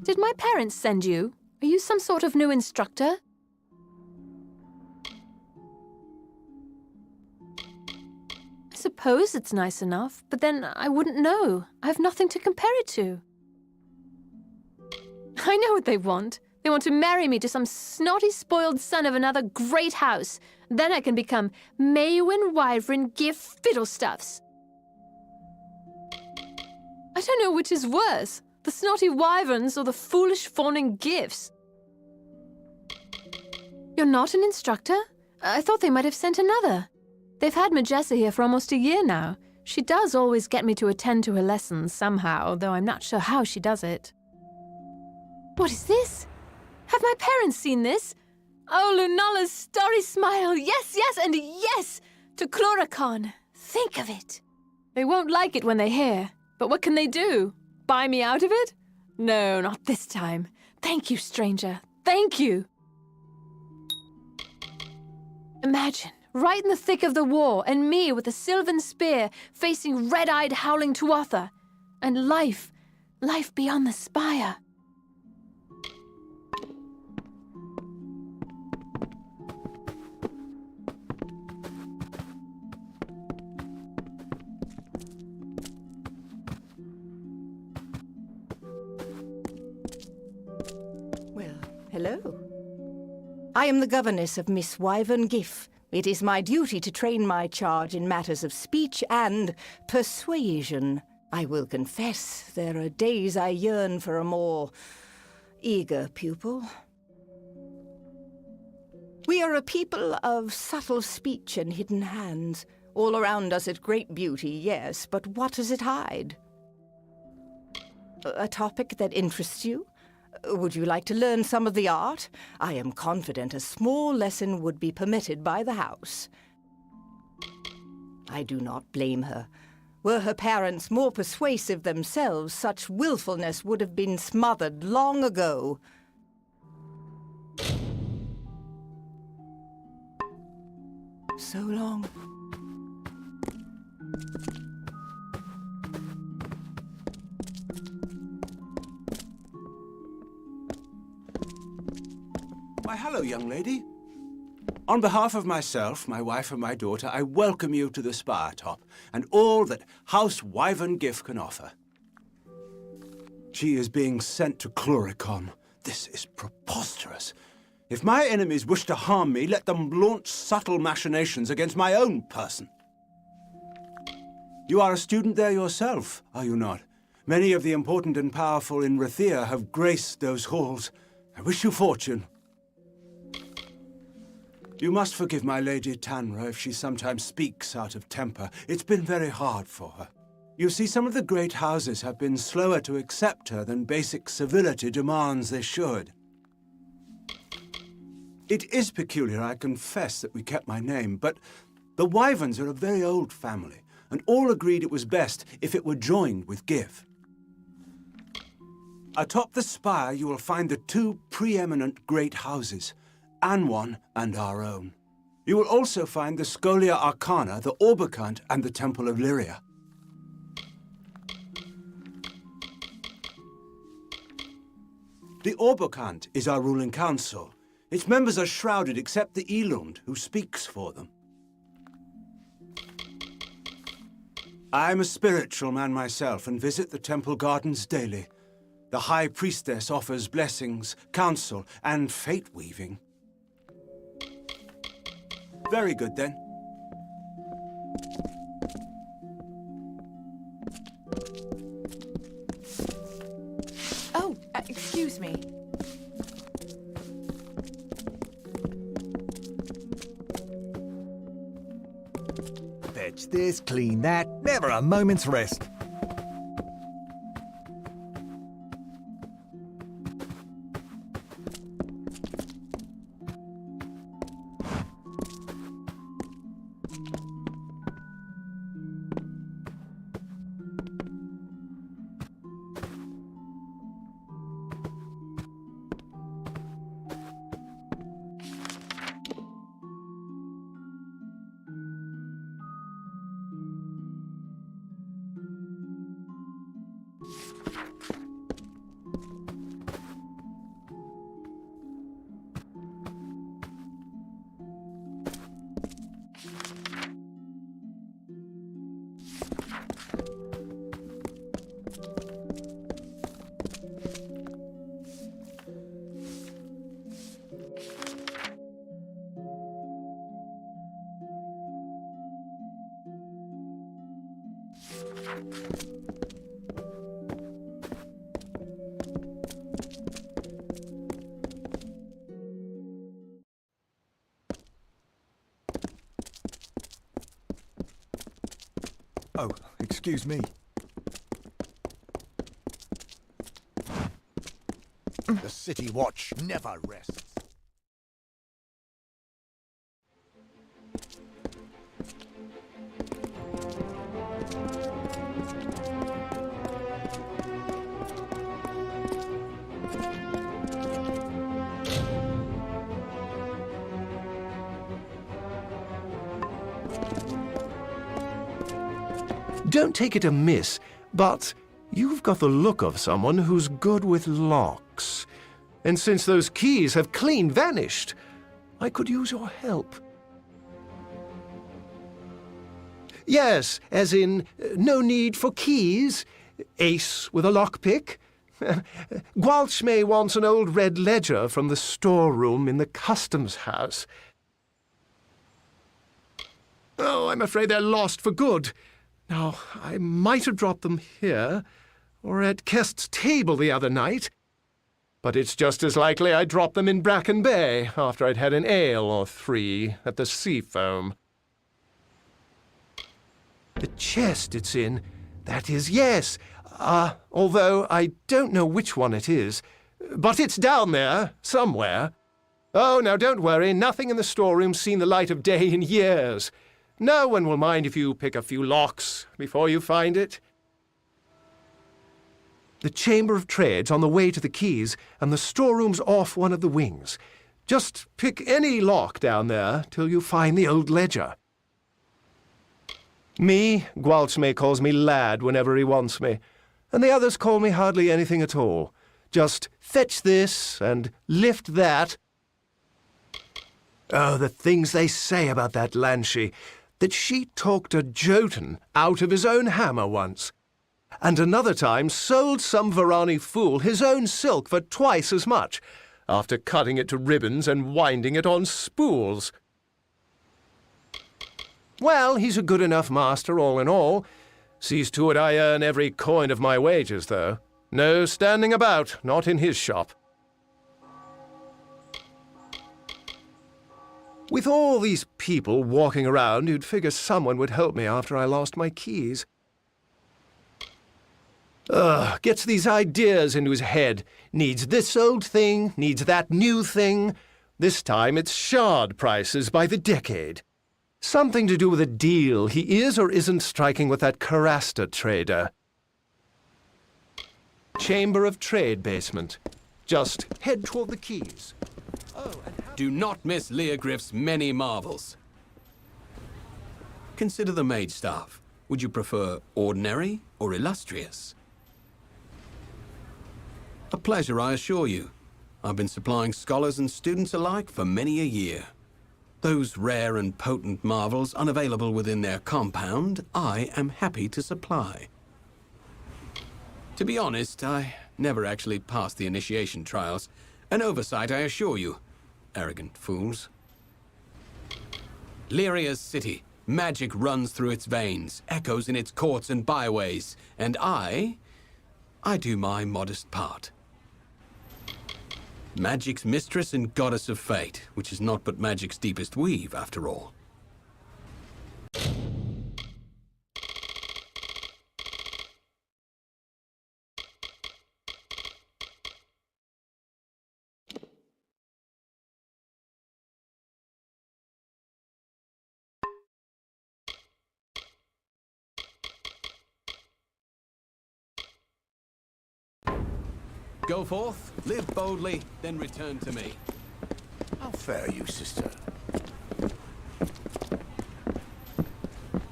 Did my parents send you? Are you some sort of new instructor? I suppose it's nice enough, but then I wouldn't know. I have nothing to compare it to. I know what they want. They want to marry me to some snotty, spoiled son of another great house. Then I can become Maewyn Wyvern Gif Fiddlestuffs. I don't know which is worse, the snotty wyverns or the foolish fawning gifts. You're not an instructor? I thought they might have sent another. They've had Majessa here for almost a year now. She does always get me to attend to her lessons somehow, though I'm not sure how she does it. What is this? Have my parents seen this? Oh, Lunala's starry smile. Yes, yes, and yes! To Chloricon. Think of it. They won't like it when they hear. But what can they do? Buy me out of it? No, not this time. Thank you, stranger. Thank you. Imagine, right in the thick of the war, and me with a sylvan spear, facing red-eyed howling Tuatha. And life beyond the spire. Hello. I am the governess of Miss Wyvern Gif. It is my duty to train my charge in matters of speech and persuasion. I will confess, there are days I yearn for a more eager pupil. We are a people of subtle speech and hidden hands. All around us at great beauty, yes, but what does it hide? A topic that interests you? Would you like to learn some of the art? I am confident a small lesson would be permitted by the house. I do not blame her. Were her parents more persuasive themselves, such willfulness would have been smothered long ago. So long. Why, hello, young lady. On behalf of myself, my wife, and my daughter, I welcome you to the Spire Top and all that House Wyvern Gif can offer. She is being sent to Chloricon. This is preposterous. If my enemies wish to harm me, let them launch subtle machinations against my own person. You are a student there yourself, are you not? Many of the important and powerful in Rathir have graced those halls. I wish you fortune. You must forgive my Lady Tanra if she sometimes speaks out of temper. It's been very hard for her. You see, some of the great houses have been slower to accept her than basic civility demands they should. It is peculiar, I confess, that we kept my name, but the Wyverns are a very old family, and all agreed it was best if it were joined with Gif. Atop the spire you will find the two preeminent great houses, Anwan and our own. You will also find the Scholia Arcana, the Orbicant, and the Temple of Lyria. The Orbicant is our ruling council. Its members are shrouded except the Elund, who speaks for them. I am a spiritual man myself and visit the temple gardens daily. The High Priestess offers blessings, counsel, and fate-weaving. Very good, then. Oh, excuse me. Fetch this, clean that, never a moment's rest. Oh, excuse me. The City Watch never rests. Don't take it amiss, but you've got the look of someone who's good with locks. And since those keys have clean vanished, I could use your help. Yes, as in, no need for keys. Ace with a lockpick. Gwalchmey wants an old red ledger from the storeroom in the customs house. Oh, I'm afraid they're lost for good. Now, I might have dropped them here, or at Kest's table the other night, but it's just as likely I dropped them in Bracken Bay after I'd had an ale or three at the Seafoam. The chest it's in, that is, yes, although I don't know which one it is, but it's down there, somewhere. Oh, now don't worry, nothing in the storeroom's seen the light of day in years. No one will mind if you pick a few locks before you find it. The Chamber of Trade's on the way to the keys, and the storeroom's off one of the wings. Just pick any lock down there till you find the old ledger. Me, Gwalchmey calls me lad whenever he wants me, and the others call me hardly anything at all. Just fetch this and lift that. Oh, the things they say about that Lanshi. That she talked a Jotun out of his own hammer once, and another time sold some Varani fool his own silk for twice as much, after cutting it to ribbons and winding it on spools. Well, he's a good enough master all in all. Sees to it I earn every coin of my wages, though. No standing about, not in his shop. With all these people walking around, you'd figure someone would help me after I lost my keys. Gets these ideas into his head. Needs this old thing, needs that new thing. This time it's shard prices by the decade. Something to do with a deal he is or isn't striking with that Karasta trader. Chamber of Trade basement. Just head toward the keys. Do not miss Leogriff's many marvels. Consider the mage staff. Would you prefer ordinary or illustrious? A pleasure, I assure you. I've been supplying scholars and students alike for many a year. Those rare and potent marvels unavailable within their compound, I am happy to supply. To be honest, I never actually passed the initiation trials. An oversight, I assure you. Arrogant fools. Lyria's city. Magic runs through its veins, echoes in its courts and byways, and I do my modest part. Magic's mistress and goddess of fate, which is not but magic's deepest weave, after all. Go forth, live boldly, then return to me. How fare you, sister?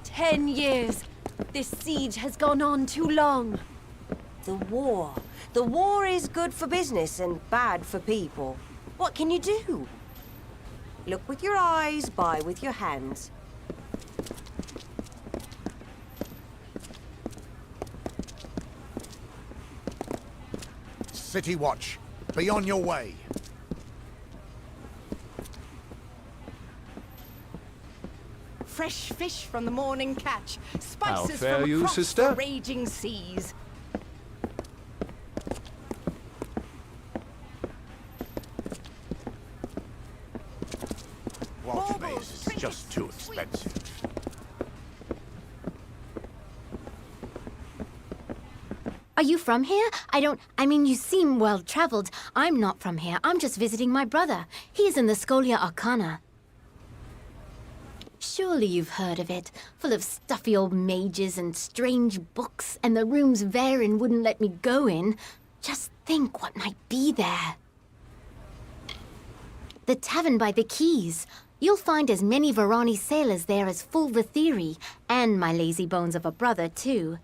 10 years. This siege has gone on too long. the war. The war is good for business and bad for people. What can you do? Look with your eyes, buy with your hands. City Watch, be on your way. Fresh fish from the morning catch. Spices fare from you, across sister? the raging seas. Watchmays is just too expensive. Are you from here? I mean, you seem well-traveled. I'm not from here. I'm just visiting my brother. He's in the Scholia Arcana. Surely you've heard of it. Full of stuffy old mages and strange books, and the rooms Varen wouldn't let me go in. Just think what might be there. The tavern by the quays. You'll find as many Varani sailors there as full Rathiri, and my lazy bones of a brother, too.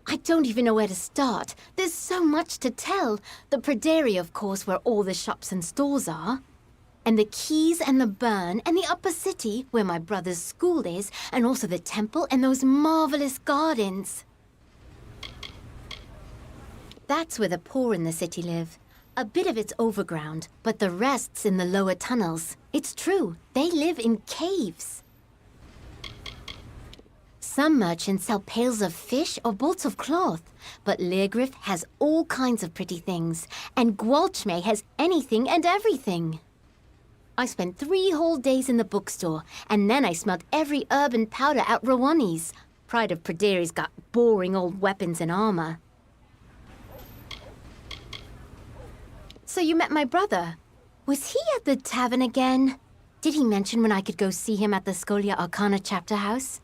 I don't even know where to start. There's so much to tell. The Praderie, of course, where all the shops and stores are. And the quays and the burn, and the upper city, where my brother's school is, and also the temple and those marvelous gardens. That's where the poor in the city live. A bit of it's overground, but the rest's in the lower tunnels. It's true, they live in caves. Some merchants sell pails of fish or bolts of cloth, but Leargriff has all kinds of pretty things, and Gwalchmay has anything and everything. I spent 3 whole days in the bookstore, and then I smelled every herb and powder at Rawani's. Pride of Praderie's got boring old weapons and armor. So you met my brother. Was he at the tavern again? Did he mention when I could go see him at the Scholia Arcana chapter house?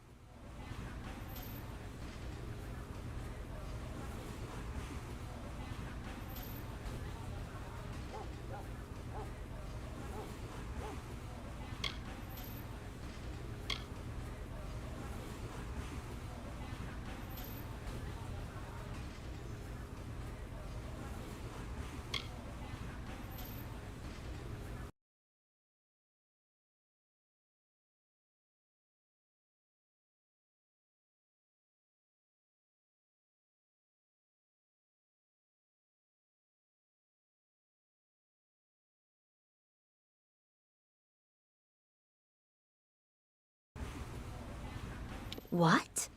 What?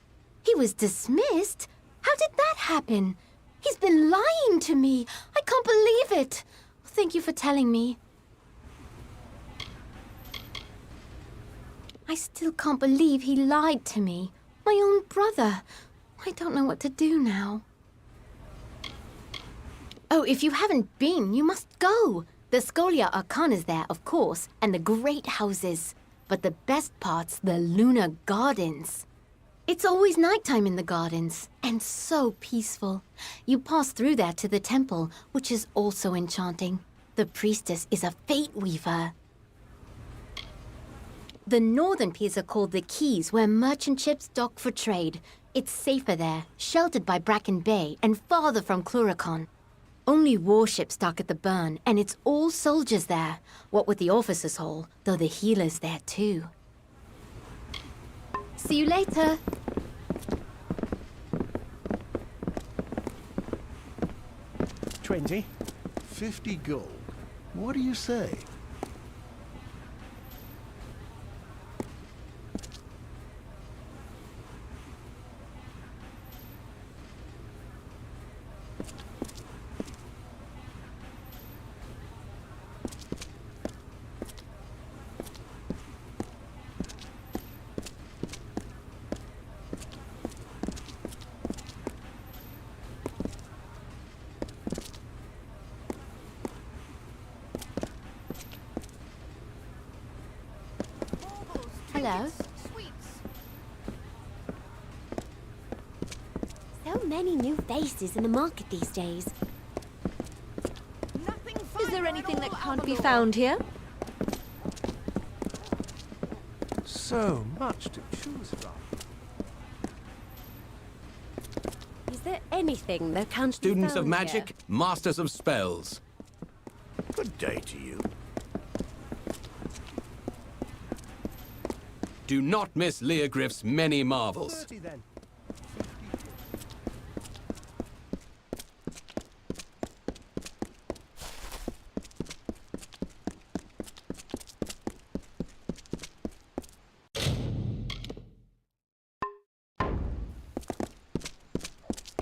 He was dismissed? How did that happen? He's been lying to me. I can't believe it. Thank you for telling me. I still can't believe he lied to me. My own brother. I don't know what to do now. Oh, if you haven't been, you must go. The Scholia Arcana's there, of course, and the great houses. But the best part's the lunar gardens. It's always nighttime in the gardens, and so peaceful. You pass through there to the temple, which is also enchanting. The priestess is a fate weaver. The northern piers are called the quays, where merchant ships dock for trade. It's safer there, sheltered by Bracken Bay, and farther from Cluricon. Only warships dock at the burn, and it's all soldiers there. What with the officers' hall, though the healer's there too. See you later. $20. 50 gold. What do you say? Hello. So many new faces in the market these days. Is there anything that can't be found here? So much to choose from. Is there anything that can't Students be of found magic, masters of spells. Good day to you. Do not miss Leogriff's many marvels. 30 then.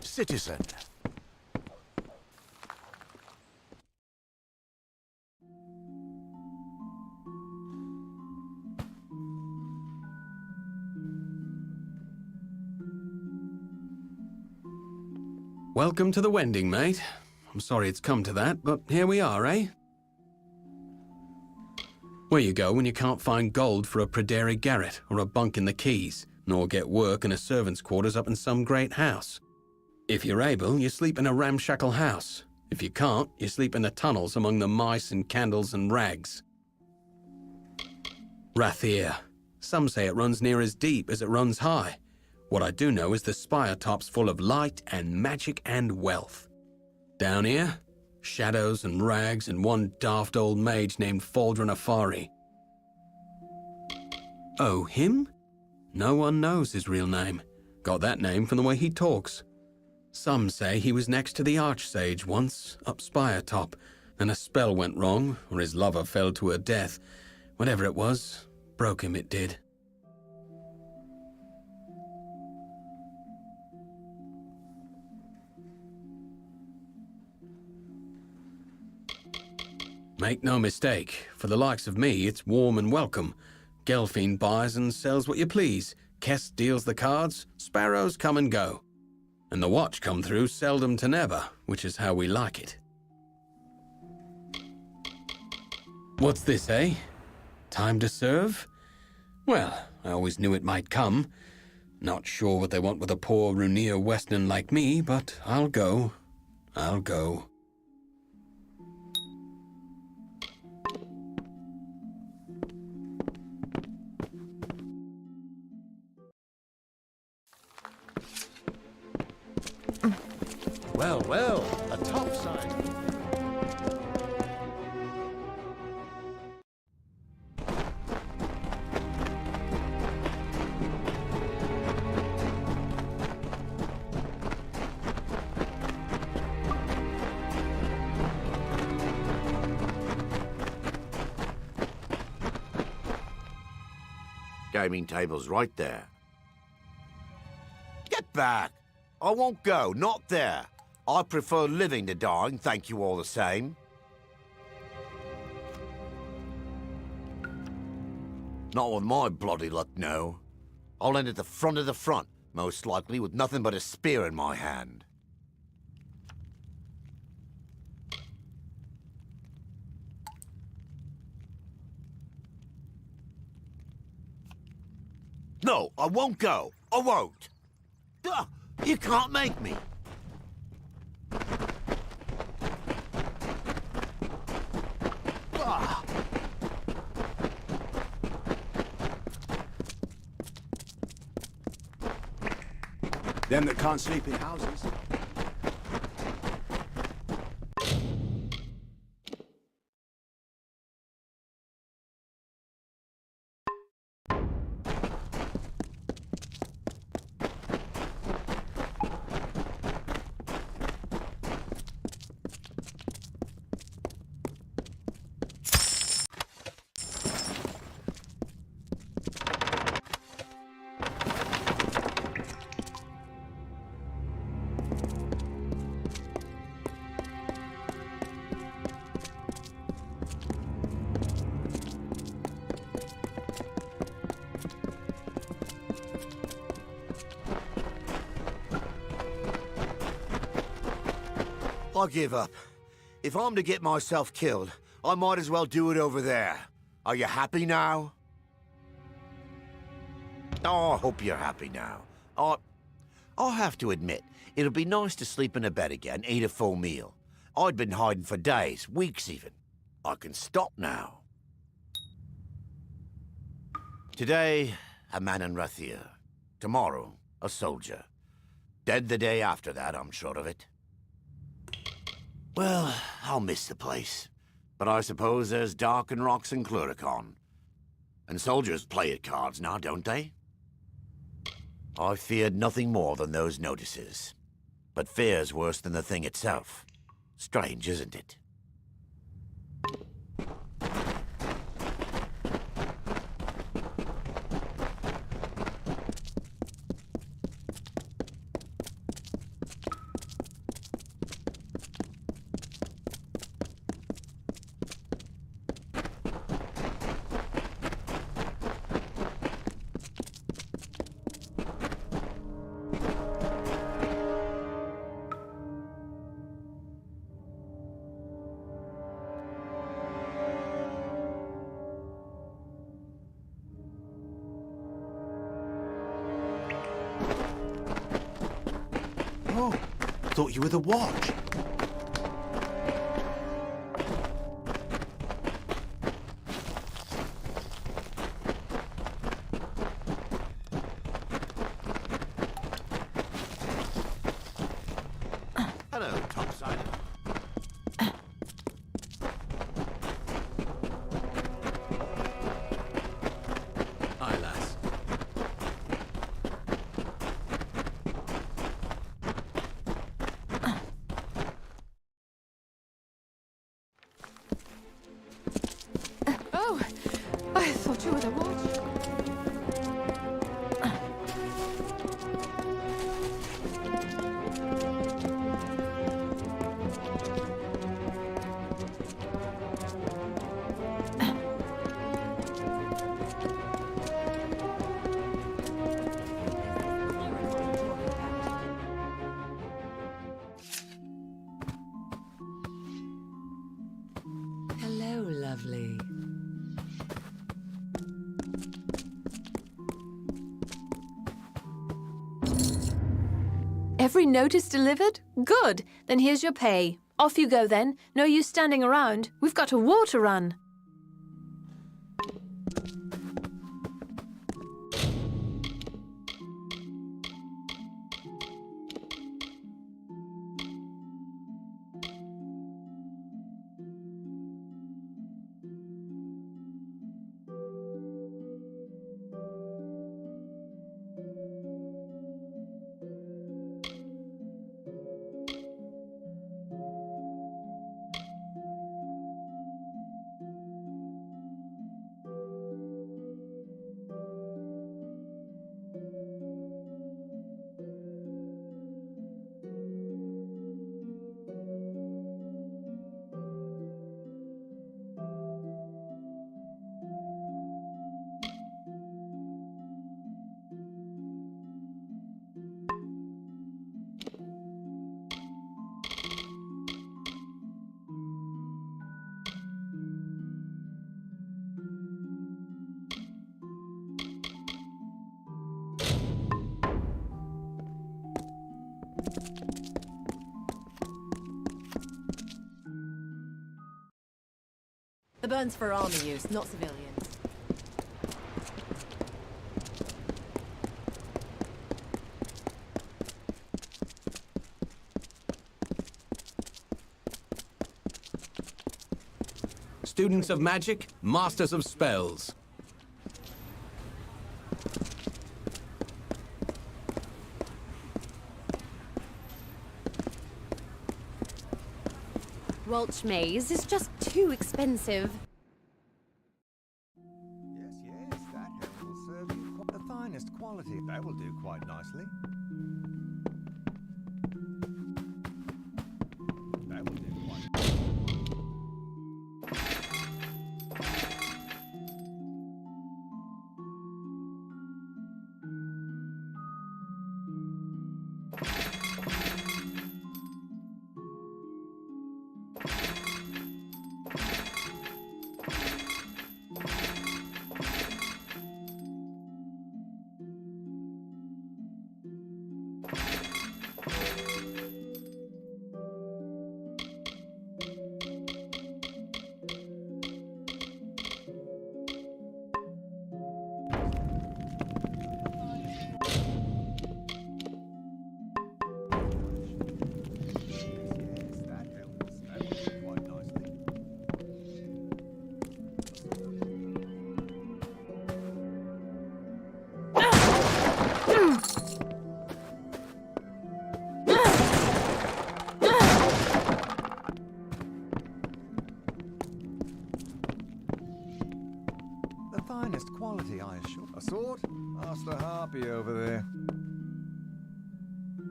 Citizen. Welcome to the Wending, mate. I'm sorry it's come to that, but here we are, eh? Where you go when you can't find gold for a Praderi garret or a bunk in the Keys, nor get work in a servant's quarters up in some great house. If you're able, you sleep in a ramshackle house. If you can't, you sleep in the tunnels among the mice and candles and rags. Rathir. Some say it runs near as deep as it runs high. What I do know is the spire top's full of light and magic and wealth. Down here, shadows and rags and one daft old mage named Faldron Afari. Oh, him? No one knows his real name. Got that name from the way he talks. Some say he was next to the Archsage once, up spire top, and a spell went wrong, or his lover fell to her death. Whatever it was, broke him it did. Make no mistake, for the likes of me, it's warm and welcome. Gelfine buys and sells what you please. Kest deals the cards, sparrows come and go. And the watch come through seldom to never, which is how we like it. What's this, eh? Time to serve? Well, I always knew it might come. Not sure what they want with a poor Rathir Western like me, but I'll go. I'll go. Well, well, a topside. Gaming table's right there. Get back! I won't go, not there. I prefer living to dying, thank you all the same. Not with my bloody luck, no. I'll end at the front of the front, most likely with nothing but a spear in my hand. No, I won't go. I won't. You can't make me. Them that can't sleep in houses. I give up. If I'm to get myself killed, I might as well do it over there. Are you happy now? Oh, I hope you're happy now. I'll have to admit, it'll be nice to sleep in a bed again, eat a full meal. I'd been hiding for days, weeks even. I can stop now. Today, a man in Rathir. Tomorrow, a soldier. Dead the day after that, I'm sure of it. Well, I'll miss the place. But I suppose there's Dark and Rocks in Cluricon. And soldiers play at cards now, don't they? I feared nothing more than those notices. But fear's worse than the thing itself. Strange, isn't it? Oh, thought you were the watch. Hello, topside. Aye, lass. Oh, I thought you were the watch. Hello, lovely. Every notice delivered? Good. Then here's your pay. Off you go then. No use standing around. We've got a war to run. The burn's for army use, not civilians. Students of magic, masters of spells. Welch Maze is just too expensive. Yes, that helm will serve you quite the finest quality. That will do quite nicely. That will do quite. quality, I assure. A sword? Ask the harpy over there.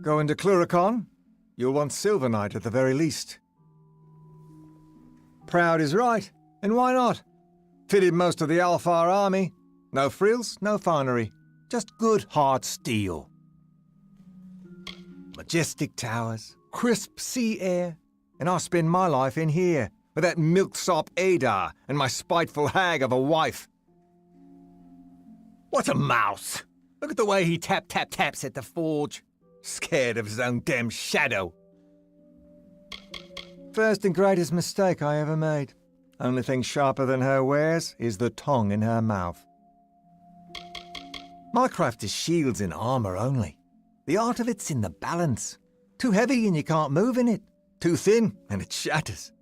Going to Cluricon? You'll want Silver Knight at the very least. Proud is right, and why not? Fitted most of the Alfar army. No frills, no finery. Just good hard steel. Majestic towers, crisp sea air, and I spend my life in here, with that milksop Adar and my spiteful hag of a wife. What a mouse! Look at the way he taps at the forge. Scared of his own damn shadow. First and greatest mistake I ever made. Only thing sharper than her wares is the tongue in her mouth. My craft is shields and armour only. The art of it's in the balance. Too heavy and you can't move in it. Too thin and it shatters.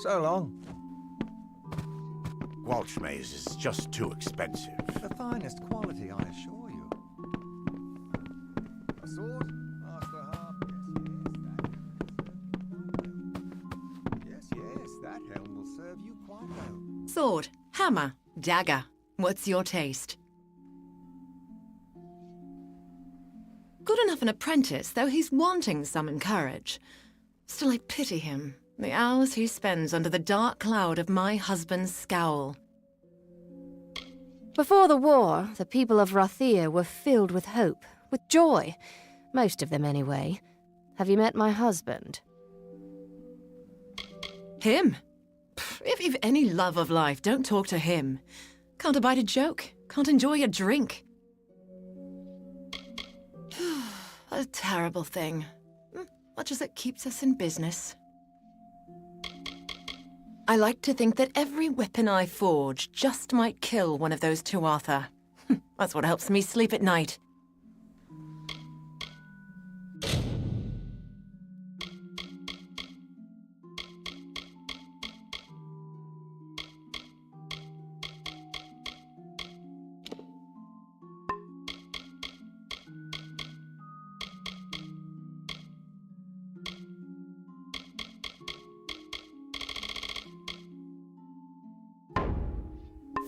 So long. Welchmaze is just too expensive. The finest quality, I assure you. A sword? Ask the harp. Yes, that helm will serve you quite well. Sword, hammer, dagger. What's your taste? Good enough an apprentice, though he's wanting some courage. Still, I pity him. The hours he spends under the dark cloud of my husband's scowl. Before the war, the people of Rathir were filled with hope, with joy. Most of them, anyway. Have you met my husband? Him? If you've any love of life, don't talk to him. Can't abide a joke. Can't enjoy a drink. A terrible thing. Much as it keeps us in business. I like to think that every weapon I forge just might kill one of those two Arthur. That's what helps me sleep at night.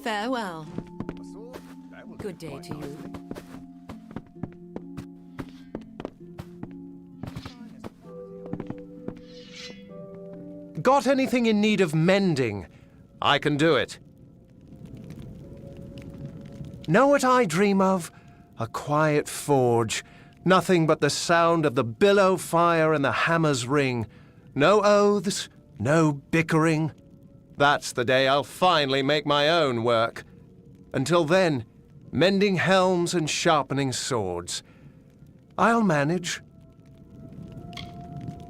Farewell. Good day to you. Got anything in need of mending? I can do it. Know what I dream of? A quiet forge. Nothing but the sound of the billow fire and the hammer's ring. No oaths, no bickering. That's the day I'll finally make my own work. Until then, mending helms and sharpening swords. I'll manage.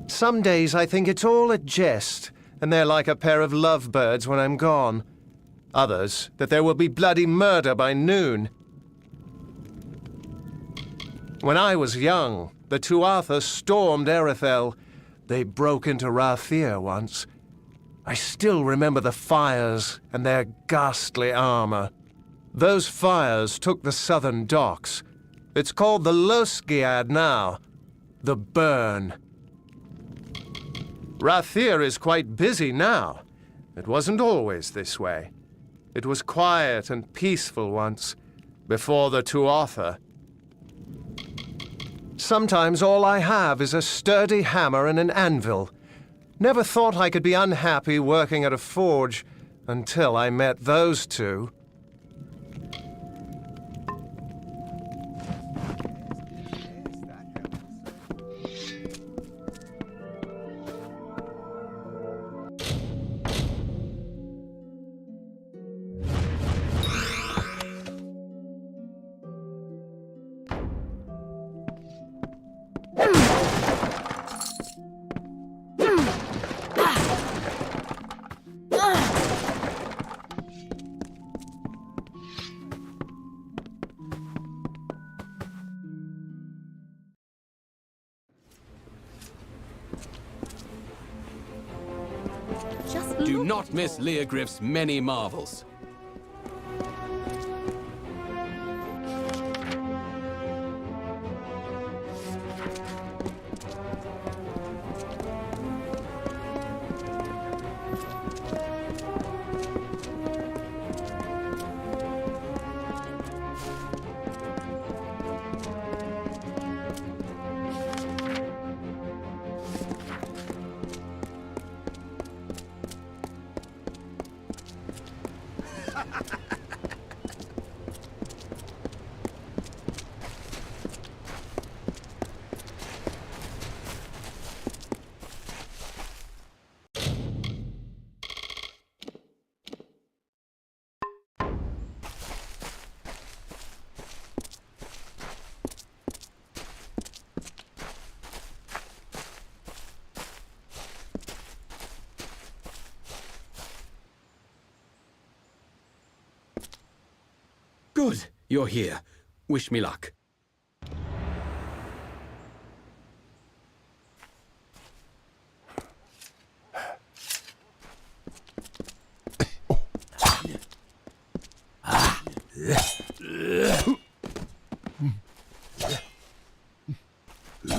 Some days I think it's all a jest, and they're like a pair of lovebirds when I'm gone. Others, that there will be bloody murder by noon. When I was young, the two Arthurs stormed Erethel. They broke into Rathir once. I still remember the fires and their ghastly armor. Those fires took the southern docks. It's called the Losgiad now. The Burn. Rathir is quite busy now. It wasn't always this way. It was quiet and peaceful once, before the Tuatha. Sometimes all I have is a sturdy hammer and an anvil. Never thought I could be unhappy working at a forge until I met those two. Just Do look not at miss it. Leogriff's many marvels. Good, you're here. Wish me luck.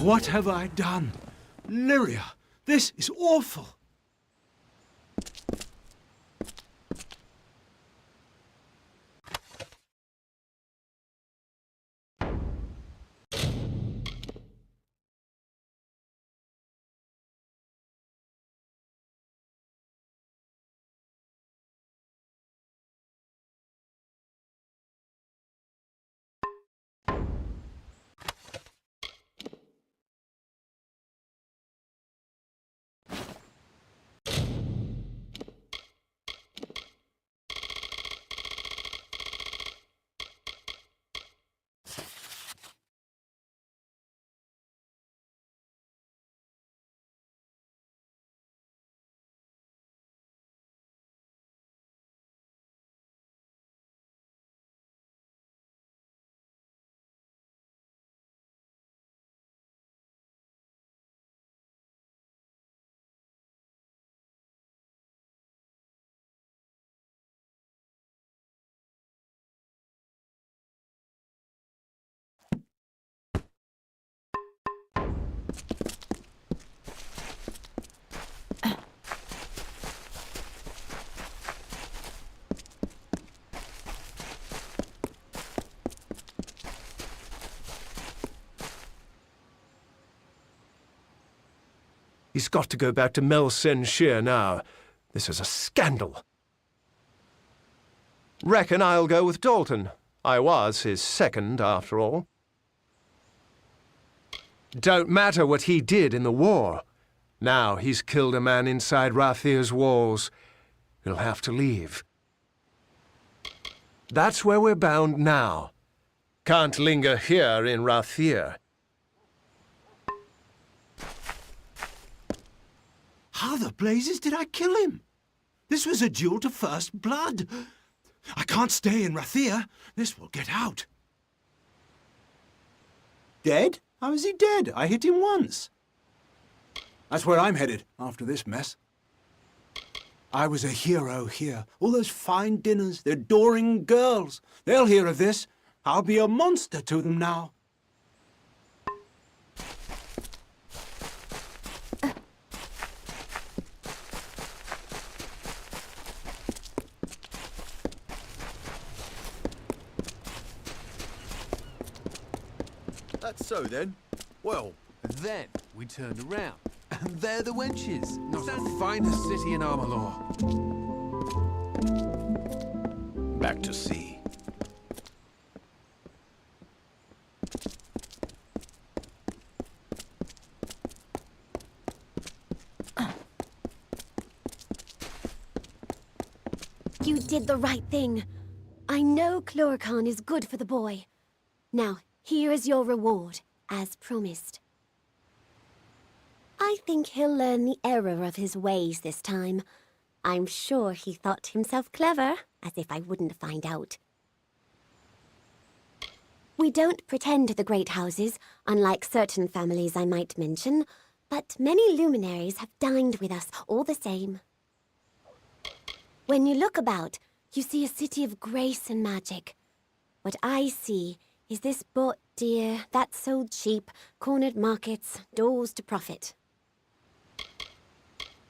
What have I done? Lyria, this is awful. He's got to go back to Melsenshire now. This is a scandal. Reckon I'll go with Dalton. I was his second, after all. Don't matter what he did in the war. Now he's killed a man inside Rathir's walls. He'll have to leave. That's where we're bound now. Can't linger here in Rathir. How the blazes did I kill him? This was a duel to first blood. I can't stay in Rathir. This will get out. Dead? How is he dead? I hit him once. That's where I'm headed after this mess. I was a hero here. All those fine dinners, the adoring girls. They'll hear of this. I'll be a monster to them now. That's so then. Well, and then we turned around, and there the wenches. Not the finest city in Amalur. Back to sea. You did the right thing. I know Chloricon is good for the boy. Now, here is your reward, as promised. I think he'll learn the error of his ways this time. I'm sure he thought himself clever, as if I wouldn't find out. We don't pretend to the great houses, unlike certain families I might mention, But many luminaries have dined with us all the same. When you look about, you see a city of grace and magic. What I see is this bought dear, that sold cheap, cornered markets, doors to profit.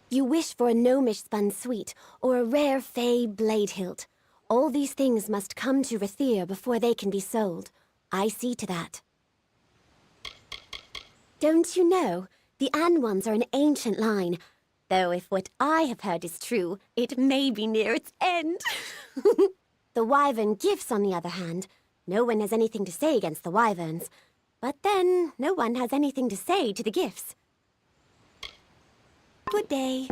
You wish for a gnomish spun sweet, or a rare fey blade hilt. All these things must come to Rathir before they can be sold. I see to that. Don't you know, the An ones are an ancient line. Though if what I have heard is true, it may be near its end. The Wyvern gifts, on the other hand, no one has anything to say against the Wyverns. But then, no one has anything to say to the gifts. Good day.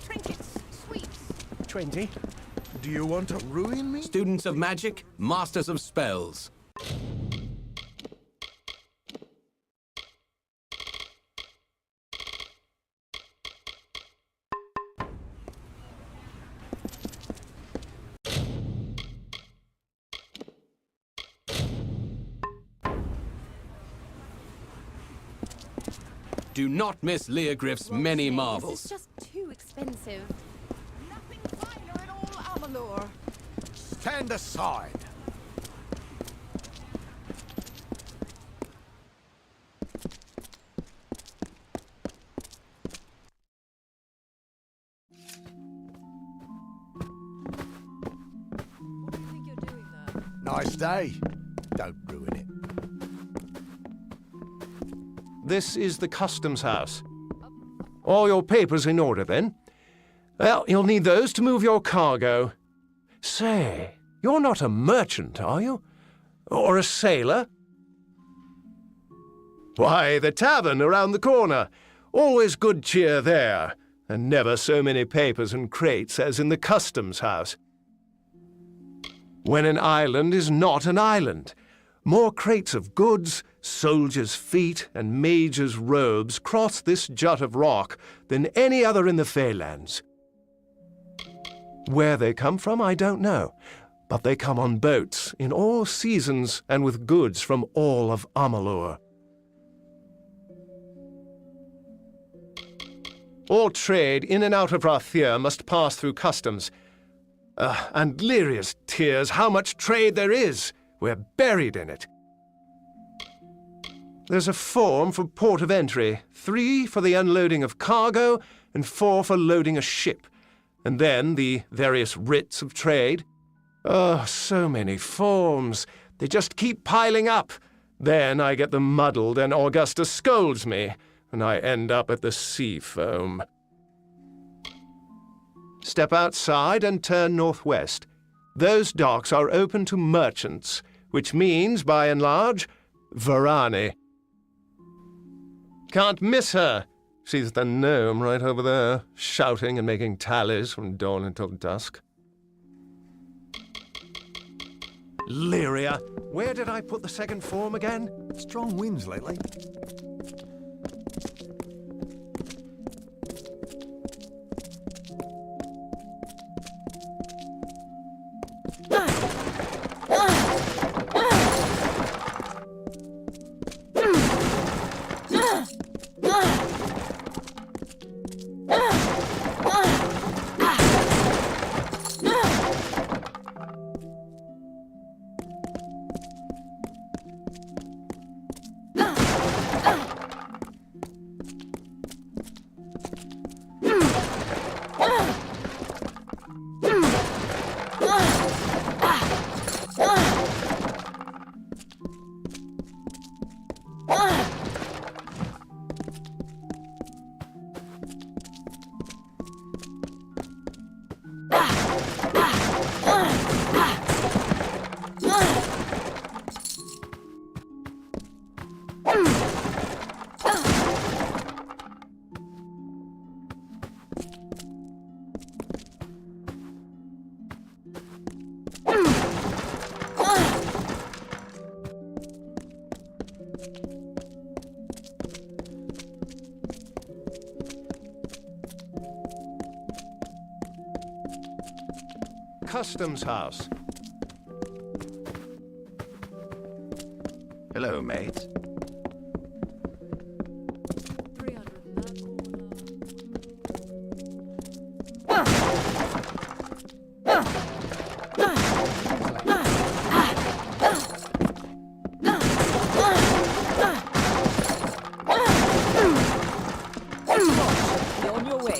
Trinkets, sweets. Twenty. Do you want to ruin me? Students of magic, masters of spells. Do not miss Leogriff's many marvels. This is just too expensive. Nothing finer in all Amalur. Stand aside. What do you think you're doing there? Nice day. Don't ruin it. This is the customs house. All your papers in order, then? Well, you'll need those to move your cargo. Say, you're not a merchant, are you? Or a sailor? Why, the tavern around the corner. Always good cheer there, and never so many papers and crates as in the customs house. When an island is not an island, more crates of goods, soldiers' feet, and mages' robes cross this jut of rock than any other in the Feylands. Where they come from, I don't know, but they come on boats in all seasons and with goods from all of Amalur. All trade in and out of Rathir must pass through customs. And Lyria's tears, how much trade there is! We're buried in it. There's a form for port of entry, 3 for the unloading of cargo, and 4 for loading a ship. And then the various writs of trade. Oh, so many forms. They just keep piling up. Then I get them muddled and Augusta scolds me, and I end up at the sea foam. Step outside and turn northwest. Those docks are open to merchants, which means, by and large, Varani. Can't miss her. She's the gnome right over there, shouting and making tallies from dawn until dusk. Lyria, where did I put the second form again? Strong winds lately. Customs house. Hello, mate. You're on your way.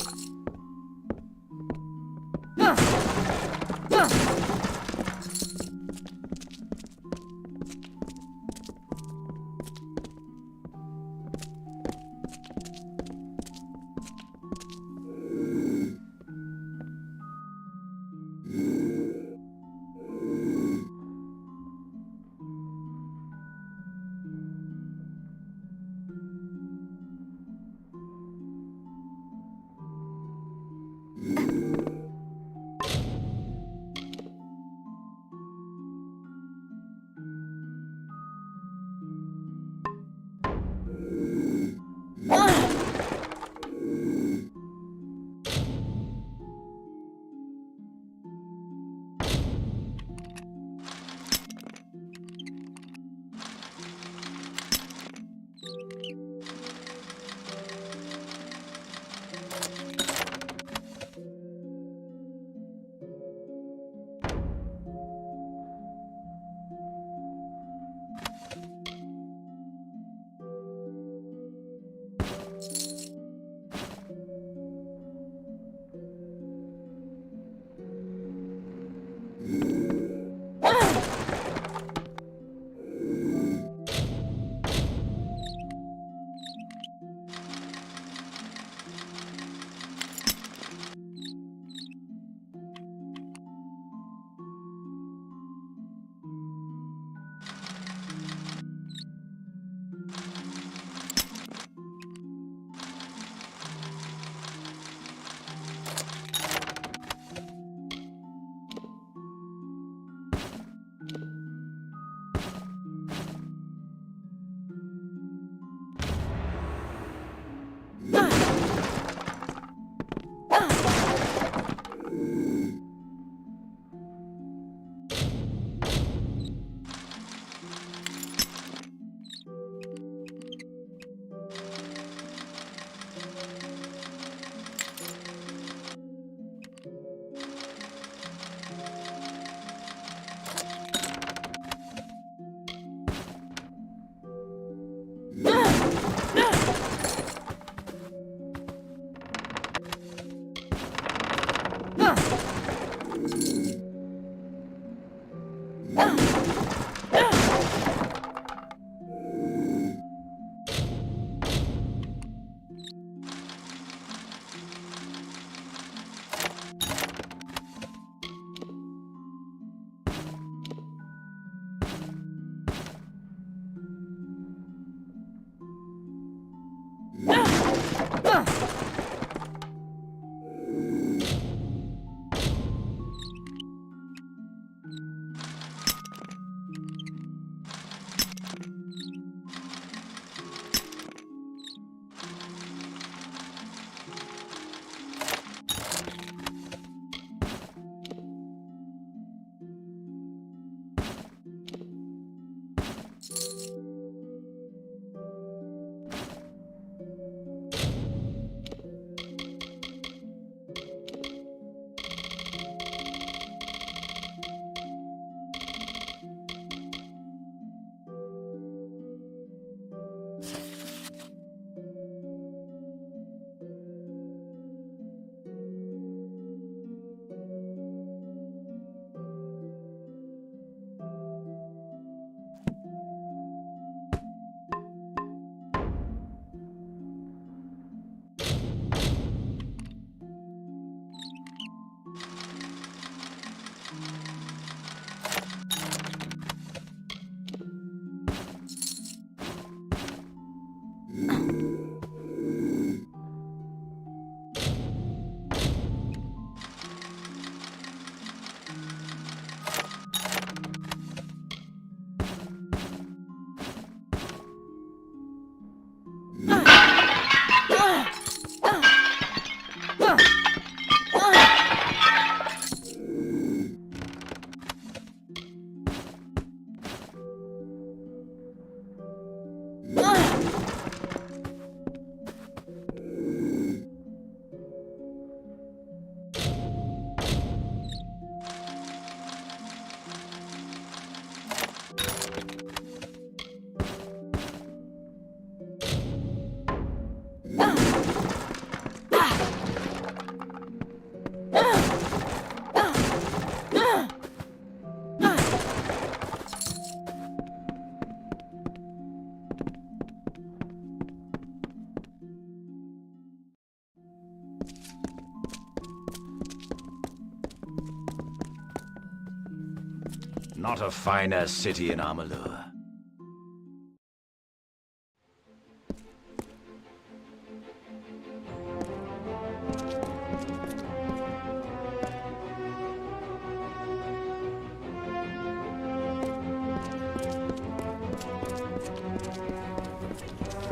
Not a finer city in Amalur.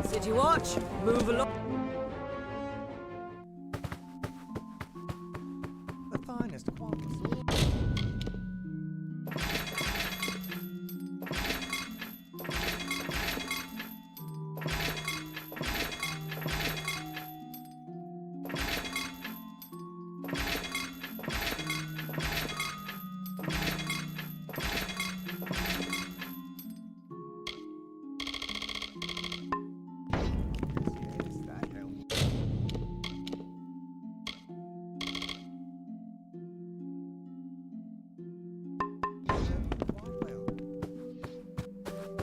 City Watch, move along. The finest quality.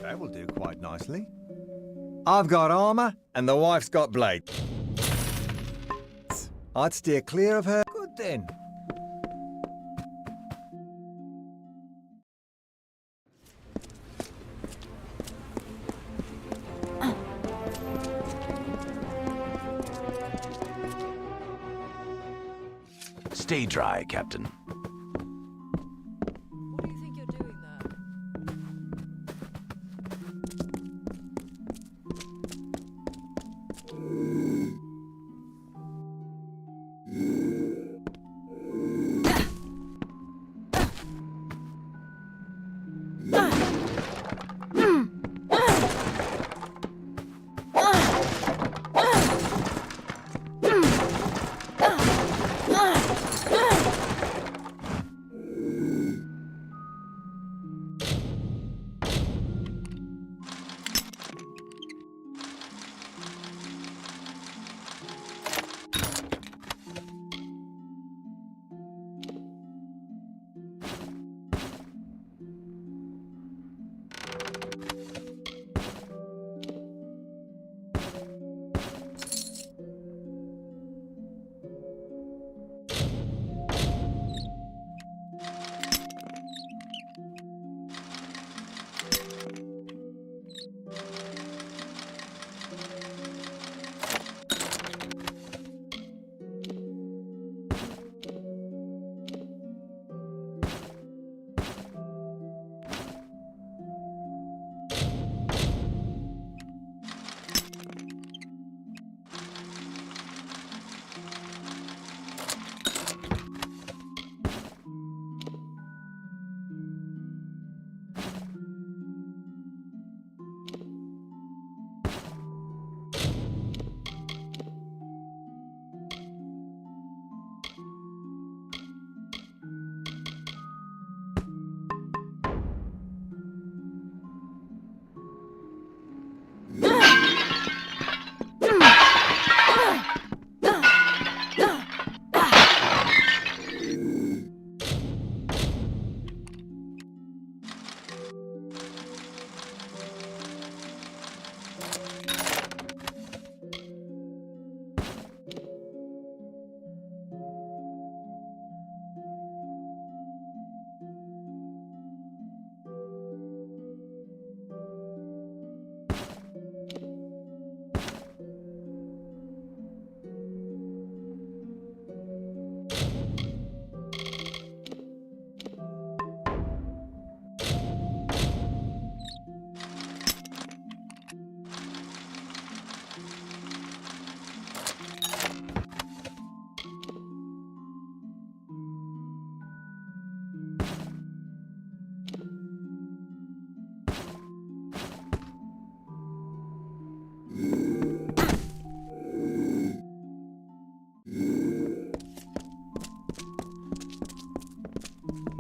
That will do quite nicely. I've got armor, and the wife's got blade. I'd steer clear of her. Good then. Stay dry, Captain.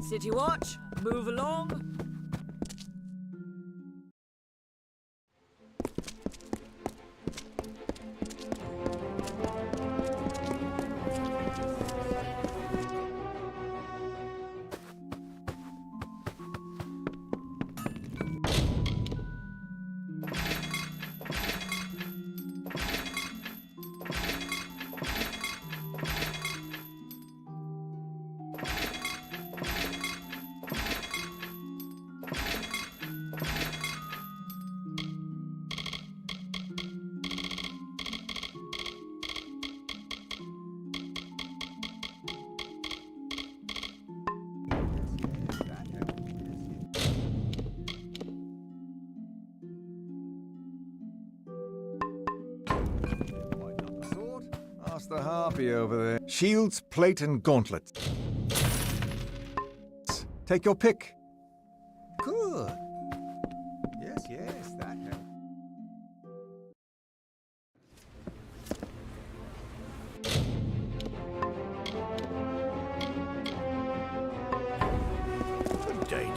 City Watch, move along. That's the harpy over there. Shields, plate, and gauntlets. Take your pick. Good. Yes, yes, that helps.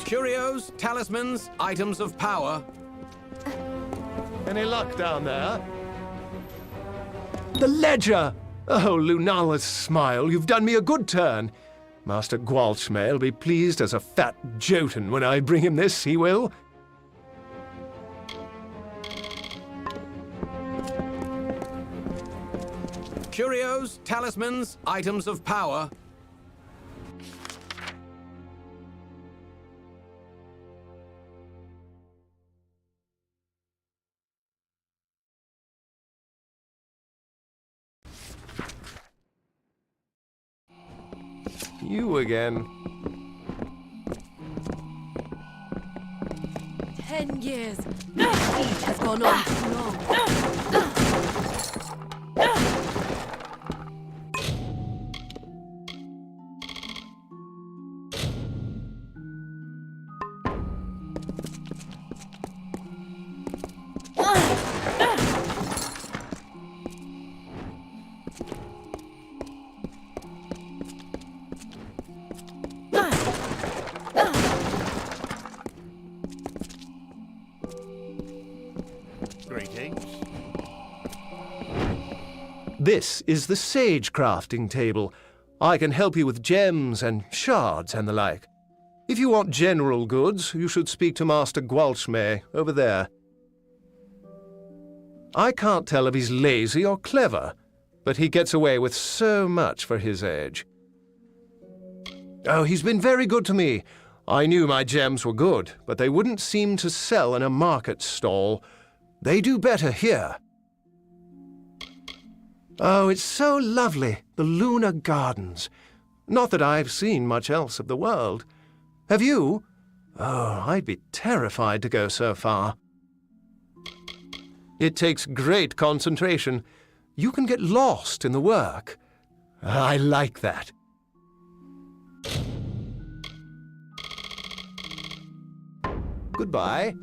Curios, talismans, items of power. Any luck down there? The ledger! Oh, Lunala's smile, you've done me a good turn. Master Gwalchmay'll be pleased as a fat Jotun when I bring him this, he will. Curios, talismans, items of power. You again. 10 years. The siege has gone on too long. This is the sage crafting table. I can help you with gems and shards and the like. If you want general goods, you should speak to Master Gwalchmay over there. I can't tell if he's lazy or clever, but he gets away with so much for his age. Oh, he's been very good to me. I knew my gems were good, but they wouldn't seem to sell in a market stall. They do better here. Oh, it's so lovely, the Lunar Gardens. Not that I've seen much else of the world. Have you? Oh, I'd be terrified to go so far. It takes great concentration. You can get lost in the work. I like that. Goodbye.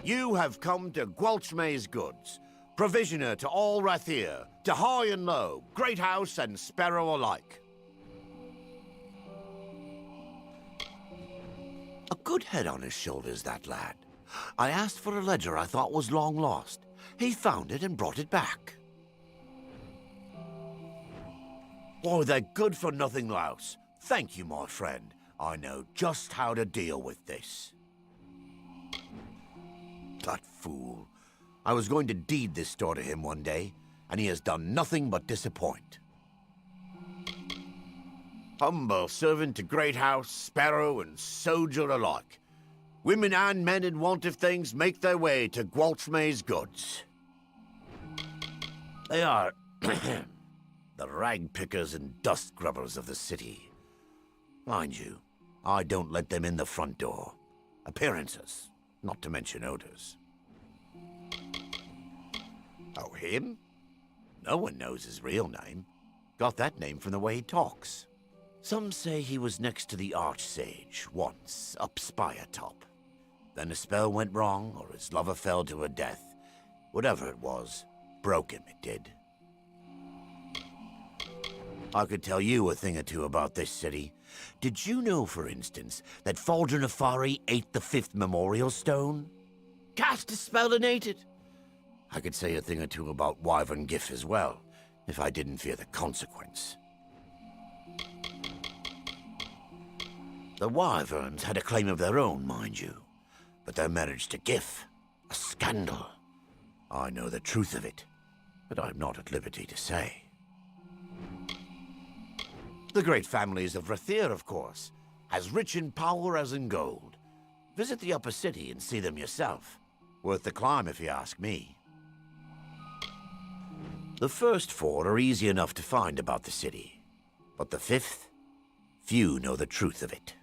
You have come to Gwalchmay's goods, provisioner to all Rathir, to high and low, great house and Sparrow alike. A good head on his shoulders, that lad. I asked for a ledger I thought was long lost. He found it and brought it back. Oh, they're good-for-nothing louse. Thank you, my friend. I know just how to deal with this. That fool. I was going to deed this store to him one day, and he has done nothing but disappoint. Humble servant to great house, Sparrow, and soldier alike. Women and men in want of things make their way to Gwalchmay's goods. They are the rag pickers and dust grubbers of the city. Mind you, I don't let them in the front door. Appearances, not to mention odors. Oh, him? No one knows his real name. Got that name from the way he talks. Some say he was next to the Archsage once, up Spire Top. Then a spell went wrong, or his lover fell to her death. Whatever it was, broke him, it did. I could tell you a thing or two about this city. Did you know, for instance, that Faldra Nefari ate the 5th memorial stone? Cast a spell and ate it. I could say a thing or two about Wyvern Gif as well, if I didn't fear the consequence. The Wyverns had a claim of their own, mind you, but their marriage to Gif, a scandal. I know the truth of it, but I'm not at liberty to say. The great families of Rathir, of course, as rich in power as in gold. Visit the upper city and see them yourself. Worth the climb if you ask me. The first 4 are easy enough to find about the city. But the 5th, few know the truth of it.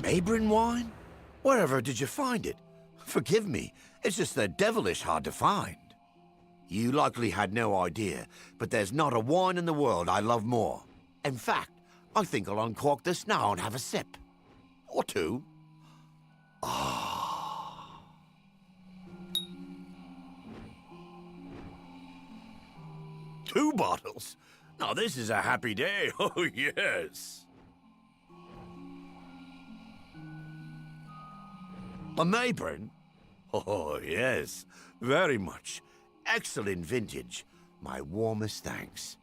Abrin wine? Wherever did you find it? Forgive me, it's just they're devilish hard to find. You likely had no idea, but there's not a wine in the world I love more. In fact, I think I'll uncork this now and have a sip. Or 2. Ah. 2 bottles? Now this is a happy day, oh yes. A Mayburn? Oh, yes, very much. Excellent vintage. My warmest thanks.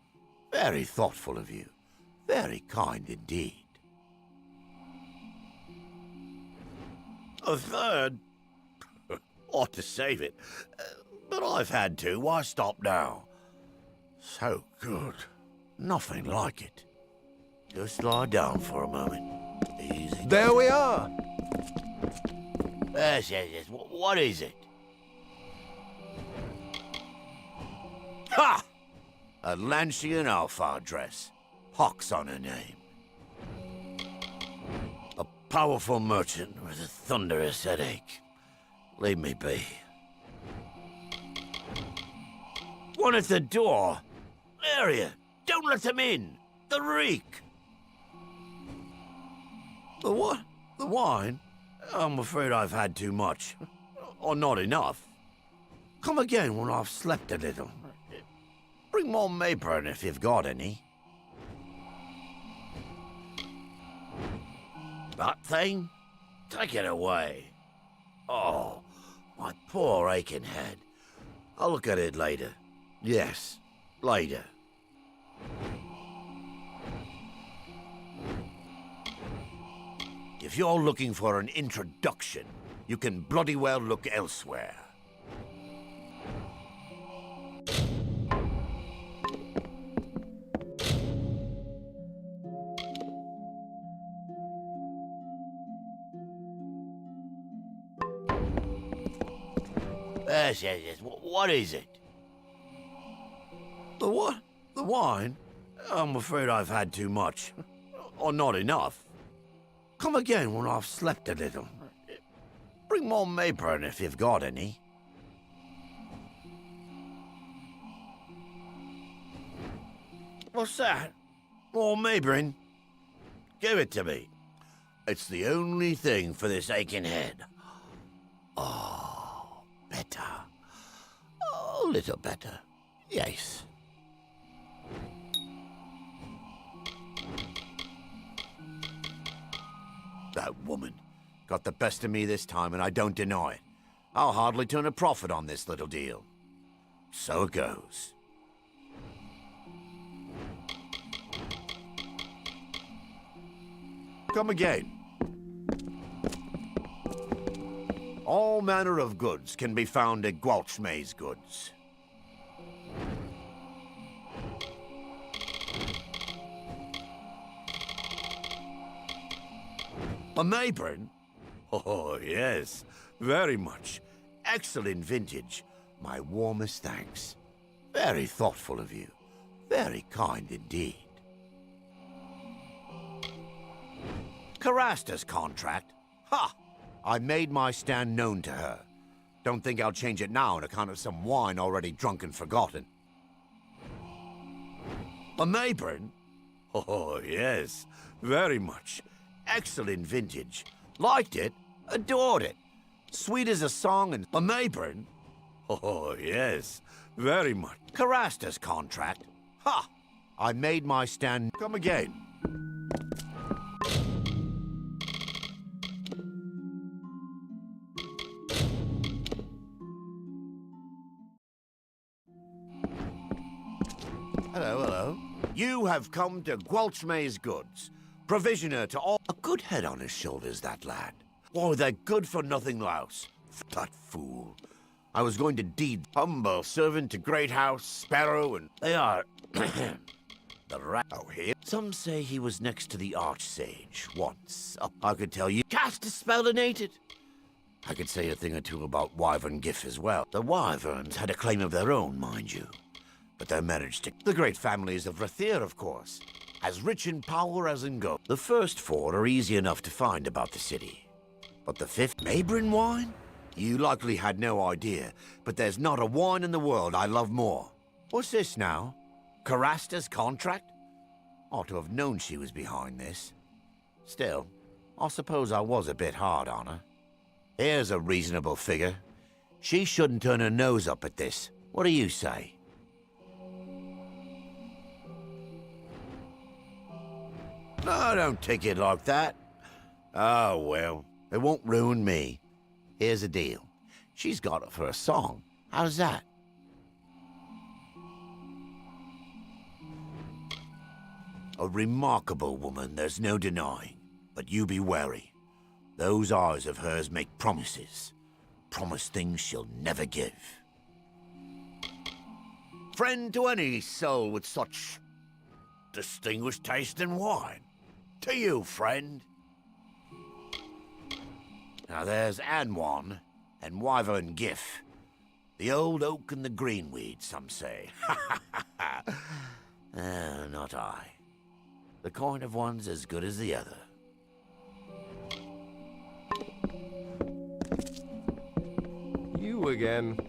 Very thoughtful of you. Very kind indeed. A 3rd? Ought to save it. But I've had to. Why stop now? So good. Nothing like it. Just lie down for a moment. Easy. There we are. Yes. What is it? Ha! A Lancian Alpha dress. Pox on her name. A powerful merchant with a thunderous headache. Leave me be. One at the door. Area. Don't let them in. The reek. The what? The wine? I'm afraid I've had too much. Or not enough. Come again when I've slept a little. Bring more Mayburn if you've got any. That thing? Take it away. Oh, my poor aching head. I'll look at it later. Yes, later. If you're looking for an introduction, you can bloody well look elsewhere. Yes. What is it? The what? The wine? I'm afraid I've had too much. Or not enough. Come again when I've slept a little. Bring more Mayburn if you've got any. What's that? More Mayburn? Give it to me. It's the only thing for this aching head. Oh, better. A little better. Yes. That woman got the best of me this time, and I don't deny it. I'll hardly turn a profit on this little deal. So it goes. Come again. All manner of goods can be found at Gwalchmay's Goods. A Mayburn? Oh, yes, very much. Excellent vintage. My warmest thanks. Very thoughtful of you. Very kind indeed. Carasta's contract? Ha! I made my stand known to her. Don't think I'll change it now on account of some wine already drunk and forgotten. A Mayburn? Oh, yes, very much. Excellent vintage. Liked it, adored it. Sweet as a song and a Mayburn? Oh, yes, very much. Carasta's contract? Ha! I made my stand. Come again. Hello, hello. You have come to Gwalchmay's goods. Provisioner to all... A good head on his shoulders, that lad. Why, they're good for nothing louse. That fool. I was going to deed humble servant to great house, Sparrow, and they are... the rat out here. Some say he was next to the Archsage once. I could tell you, cast a spell and ate it. I could say a thing or two about Wyvern Giff as well. The Wyverns had a claim of their own, mind you. But they managed to... The great families of Rathir, of course. As rich in power as in gold. The first four are easy enough to find about the city. But the fifth, Mabrin wine? You likely had no idea, but there's not a wine in the world I love more. What's this now? Carasta's contract? Ought to have known she was behind this. Still, I suppose I was a bit hard on her. Here's a reasonable figure. She shouldn't turn her nose up at this. What do you say? No, don't take it like that. Oh, well, it won't ruin me. Here's the deal. She's got it for a song. How's that? A remarkable woman, there's no denying. But you be wary. Those eyes of hers make promises. Promise things she'll never give. Friend to any soul with such distinguished taste in wine. To you, friend. Now there's Anwan and Wyvern Giff. The old oak and the greenweed, some say. Not I. The coin of one's as good as the other. You again.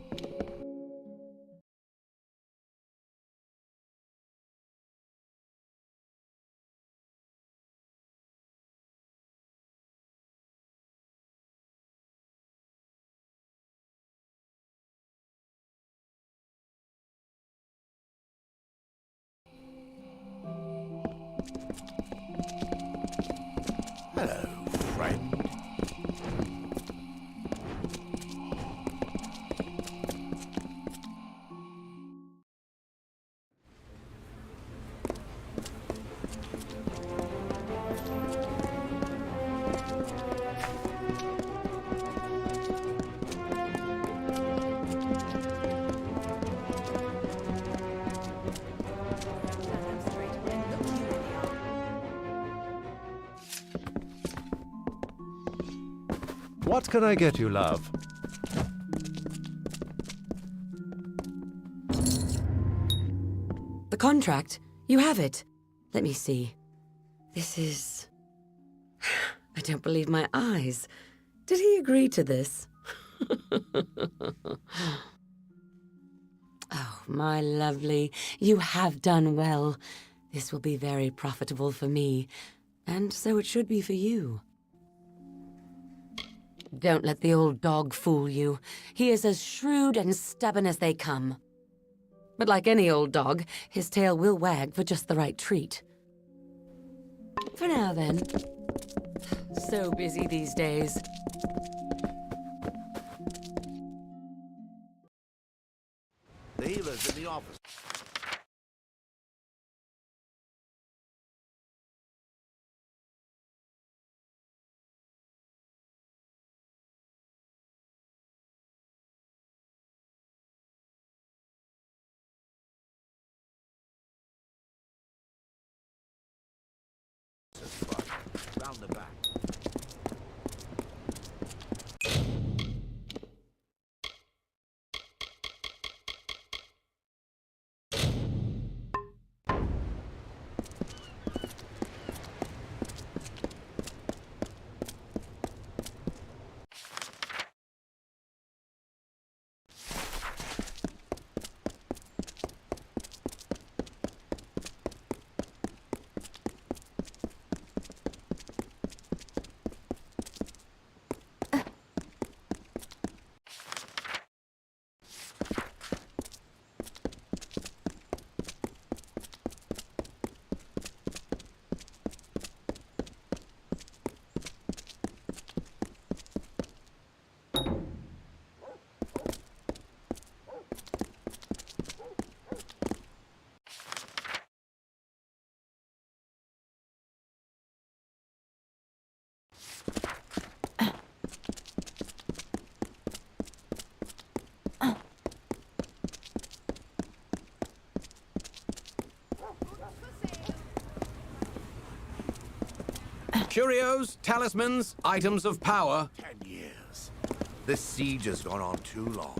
Hello, friend. What can I get you, love? The contract? You have it. Let me see. This is... I don't believe my eyes. Did he agree to this? Oh, my lovely, you have done well. This will be very profitable for me, and so it should be for you. Don't let the old dog fool you. He is as shrewd and stubborn as they come. But like any old dog, his tail will wag for just the right treat. For now, then. So busy these days. The healer's in the office. Round the back. Curios, talismans, items of power. 10 years. This siege has gone on too long.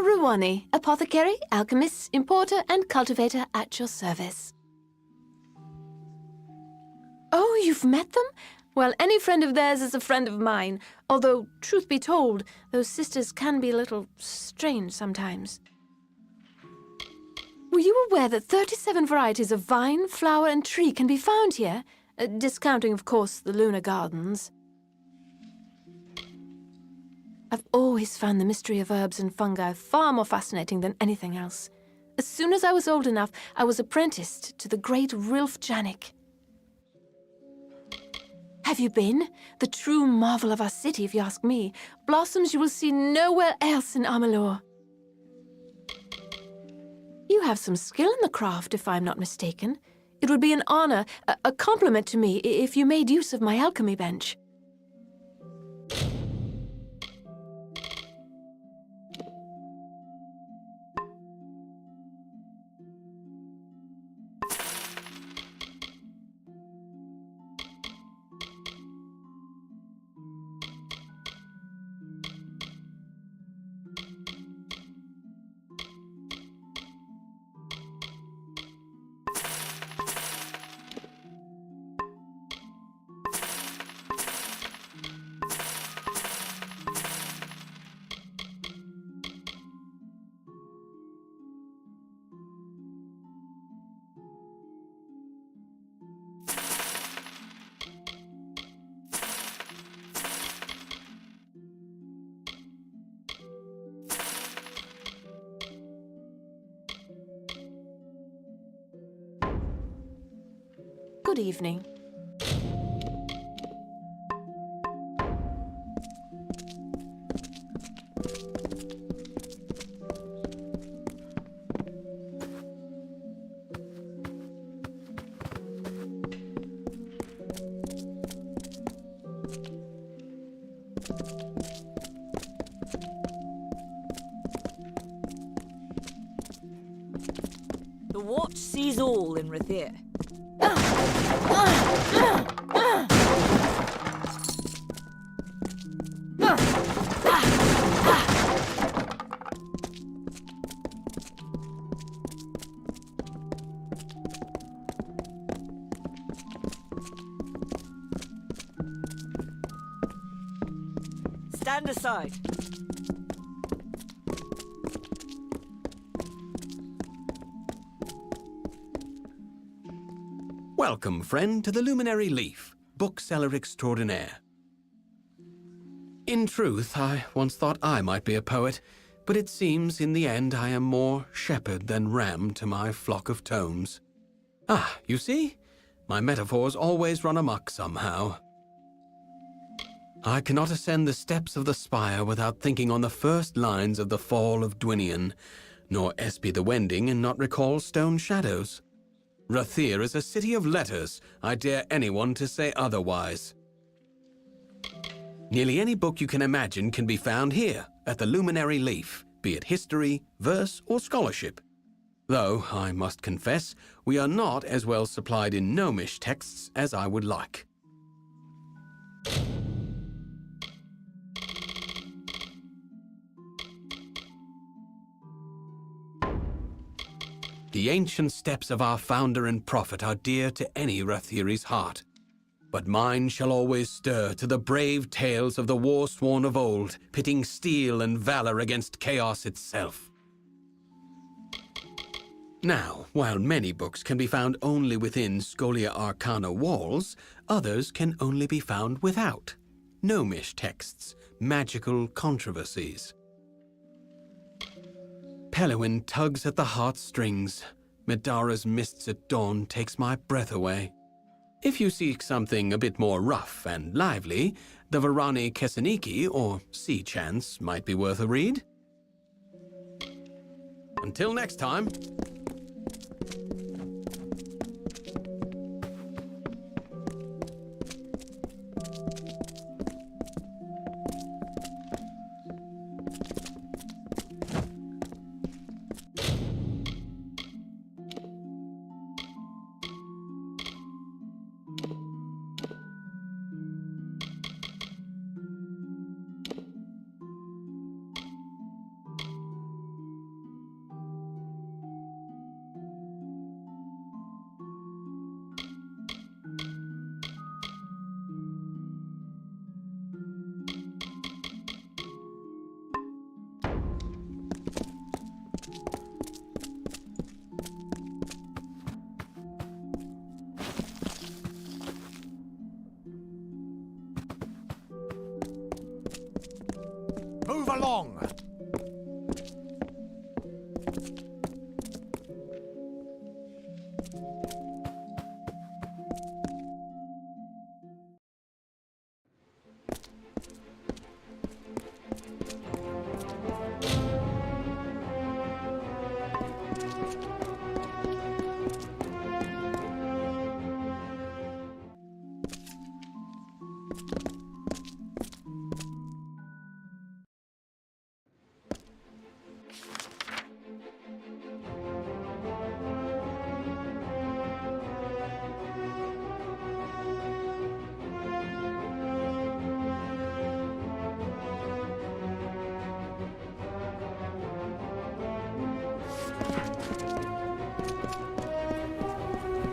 Ruwani, apothecary, alchemist, importer, and cultivator at your service. Oh, you've met them? Well, any friend of theirs is a friend of mine, although, truth be told, those sisters can be a little strange sometimes. Were you aware that 37 varieties of vine, flower, and tree can be found here? Discounting, of course, the lunar gardens. I've always found the mystery of herbs and fungi far more fascinating than anything else. As soon as I was old enough, I was apprenticed to the great Rilf Janik. Have you been? The true marvel of our city, if you ask me. Blossoms you will see nowhere else in Amalur. You have some skill in the craft, if I'm not mistaken. It would be an honor, a compliment to me, if you made use of my alchemy bench. Good evening. The watch sees all in Rathir. Stand aside. Welcome, friend, to the Luminary Leaf, bookseller extraordinaire. In truth, I once thought I might be a poet, but it seems in the end I am more shepherd than ram to my flock of tomes. Ah, you see? My metaphors always run amok somehow. I cannot ascend the steps of the spire without thinking on the first lines of The Fall of Dwinian, nor espy the Wending and not recall Stone Shadows. Rathir is a city of letters. I dare anyone to say otherwise. Nearly any book you can imagine can be found here, at the Luminary Leaf, be it history, verse, or scholarship. Though, I must confess, we are not as well supplied in gnomish texts as I would like. The ancient steps of our founder and prophet are dear to any Rathiri's heart. But mine shall always stir to the brave tales of the war-sworn of old, pitting steel and valor against chaos itself. Now, while many books can be found only within Scholia Arcana walls, others can only be found without. Gnomish texts, magical controversies. Pelewin tugs at the heartstrings. Medara's mists at dawn takes my breath away. If you seek something a bit more rough and lively, the Varani Kesseniki or Sea Chance might be worth a read. Until next time. Move along!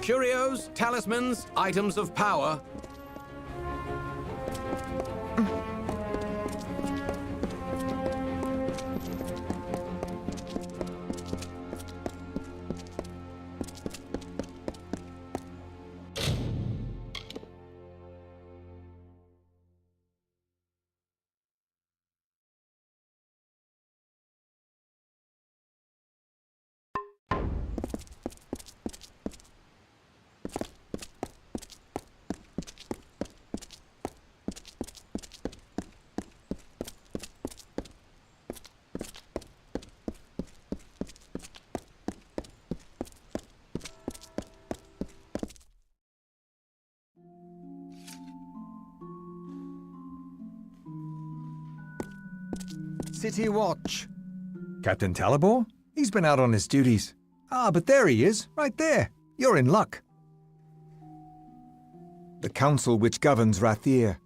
Curios, talismans, items of power. City Watch. Captain Talibor? He's been out on his duties. Ah, but there he is, right there. You're in luck. The council which governs Rathir.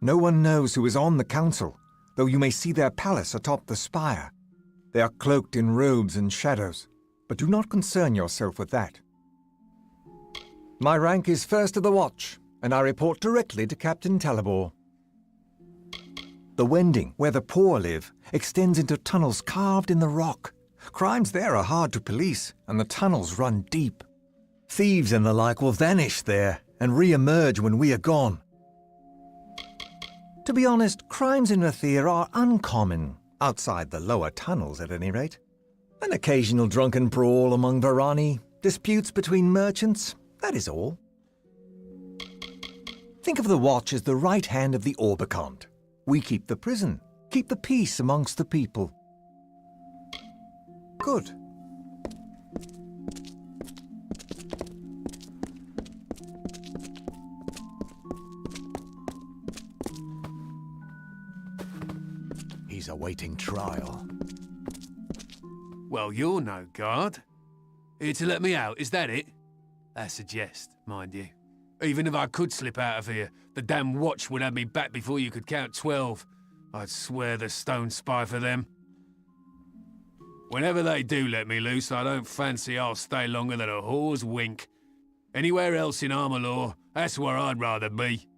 No one knows who is on the council, though you may see their palace atop the spire. They are cloaked in robes and shadows, but do not concern yourself with that. My rank is first of the watch, and I report directly to Captain Talibor. The Wending, where the poor live, extends into tunnels carved in the rock. Crimes there are hard to police, and the tunnels run deep. Thieves and the like will vanish there and re-emerge when we are gone. To be honest, crimes in Rathir are uncommon, outside the lower tunnels at any rate. An occasional drunken brawl among Varani, disputes between merchants, that is all. Think of the Watch as the right hand of the Orbicont. We keep the prison, keep the peace amongst the people. Good. He's awaiting trial. Well, you're no guard. Here to let me out, is that it? That's a jest, mind you. Even if I could slip out of here, the damn watch would have me back before you could count 12. I'd swear the stone spy for them. Whenever they do let me loose, I don't fancy I'll stay longer than a whore's wink. Anywhere else in Amalur, that's where I'd rather be.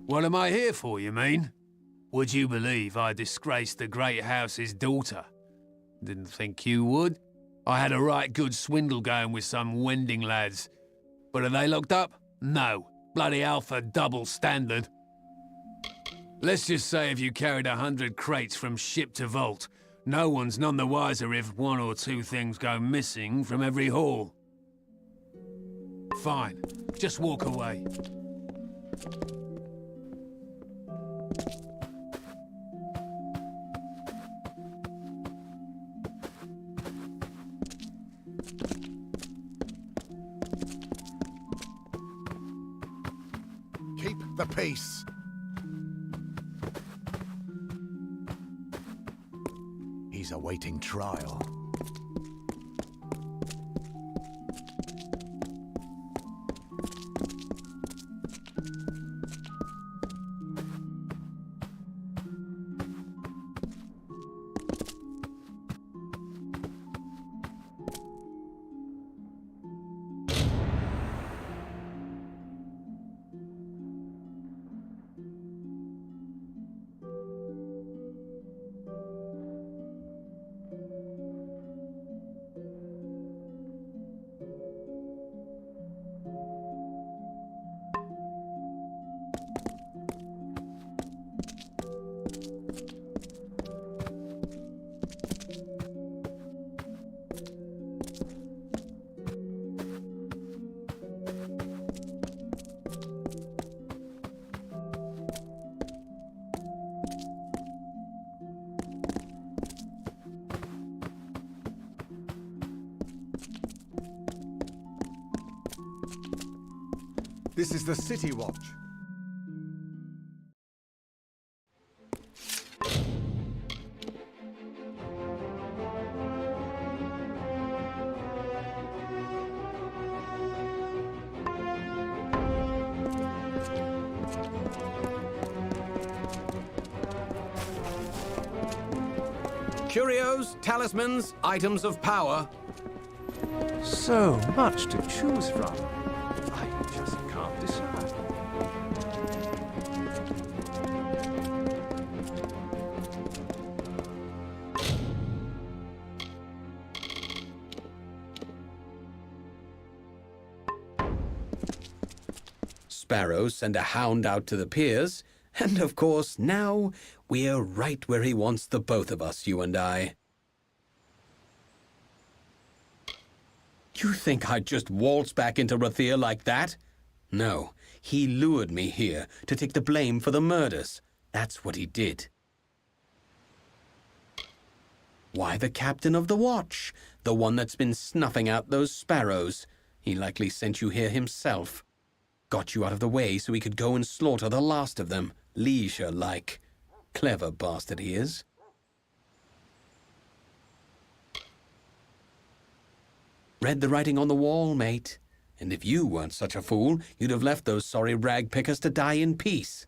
What am I here for, you mean? Would you believe I disgraced the great house's daughter? Didn't think you would. I had a right good swindle going with some Wending lads. But are they locked up? No. Bloody Alpha double standard. Let's just say if you carried 100 crates from ship to vault, no one's none the wiser if one or two things go missing from every haul. Fine. Just walk away. Keep the peace. He's awaiting trial. This is the City Watch. Curios, talismans, items of power. So much to choose from. I just can't decide. Sparrow send a hound out to the piers, and of course now we're right where he wants the both of us, you and I. You think I'd just waltz back into Rathir like that? No, he lured me here to take the blame for the murders. That's what he did. Why the captain of the watch? The one that's been snuffing out those sparrows. He likely sent you here himself. Got you out of the way so he could go and slaughter the last of them, leisure-like. Clever bastard he is. Read the writing on the wall, mate. And if you weren't such a fool, you'd have left those sorry rag pickers to die in peace.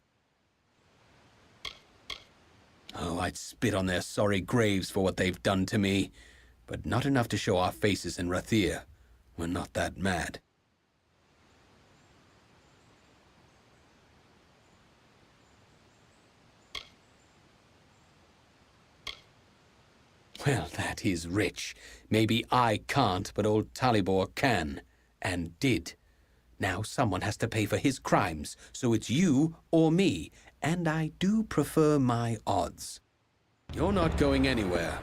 Oh, I'd spit on their sorry graves for what they've done to me. But not enough to show our faces in Rathir. We're not that mad. Well, that is rich. Maybe I can't, but old Talibor can. And did. Now someone has to pay for his crimes, so it's you or me. And I do prefer my odds. You're not going anywhere.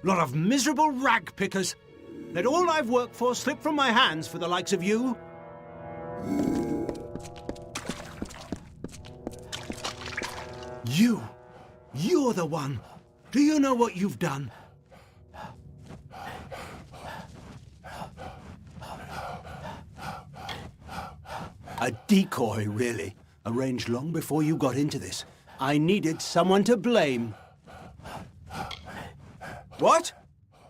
Lot of miserable rag pickers. Let all I've worked for slip from my hands for the likes of you. You're the one. Do you know what you've done? A decoy, really. Arranged long before you got into this. I needed someone to blame. What?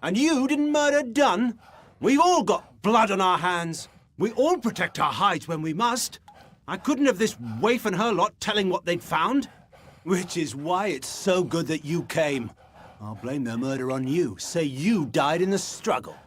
And you didn't murder Dunn? We've all got blood on our hands. We all protect our hides when we must. I couldn't have this waif and her lot telling what they'd found. Which is why it's so good that you came. I'll blame their murder on you. Say you died in the struggle.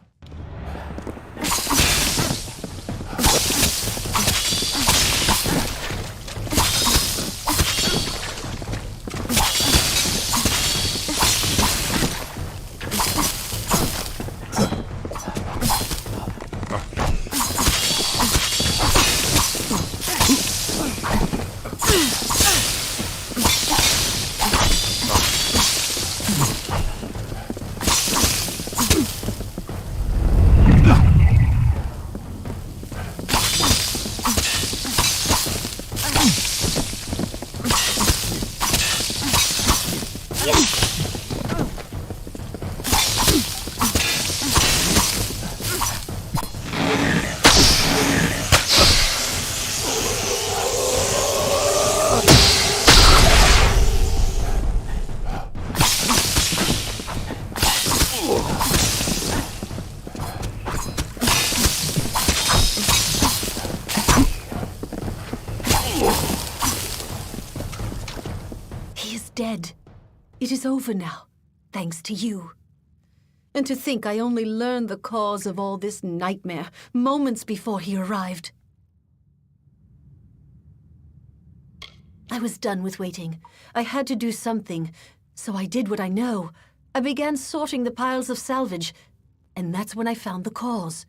Dead. It is over now, thanks to you. And to think I only learned the cause of all this nightmare moments before he arrived. I was done with waiting. I had to do something, so I did what I know. I began sorting the piles of salvage, and that's when I found the cause.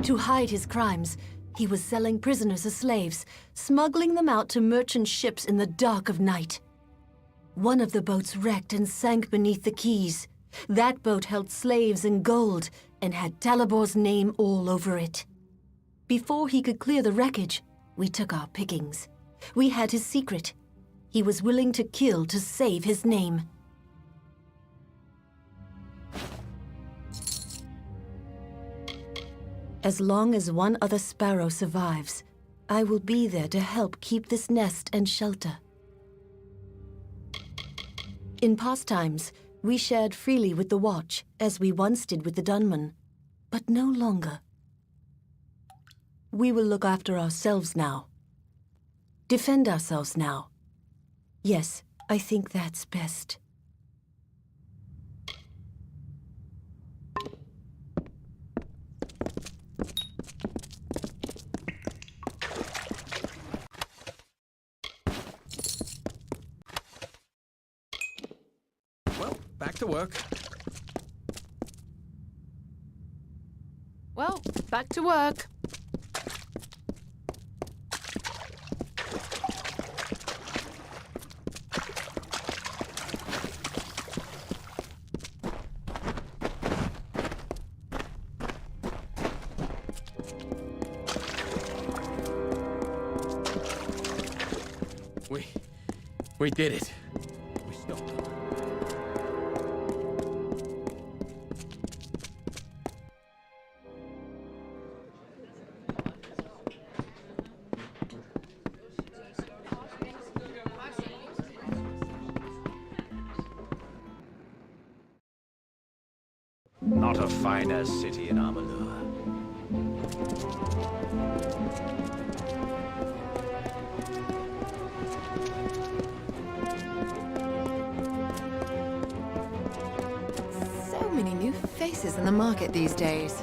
To hide his crimes, he was selling prisoners as slaves, smuggling them out to merchant ships in the dark of night. One of the boats wrecked and sank beneath the quays. That boat held slaves and gold and had Talibor's name all over it. Before he could clear the wreckage, we took our pickings. We had his secret. He was willing to kill to save his name. As long as one other Sparrow survives, I will be there to help keep this nest and shelter. In past times, we shared freely with the Watch, as we once did with the Dunman, but no longer. We will look after ourselves now. Defend ourselves now. Yes, I think that's best. Back to work. Well, back to work. We did it. We stopped them. Not a finer city in Amalur. So many new faces in the market these days.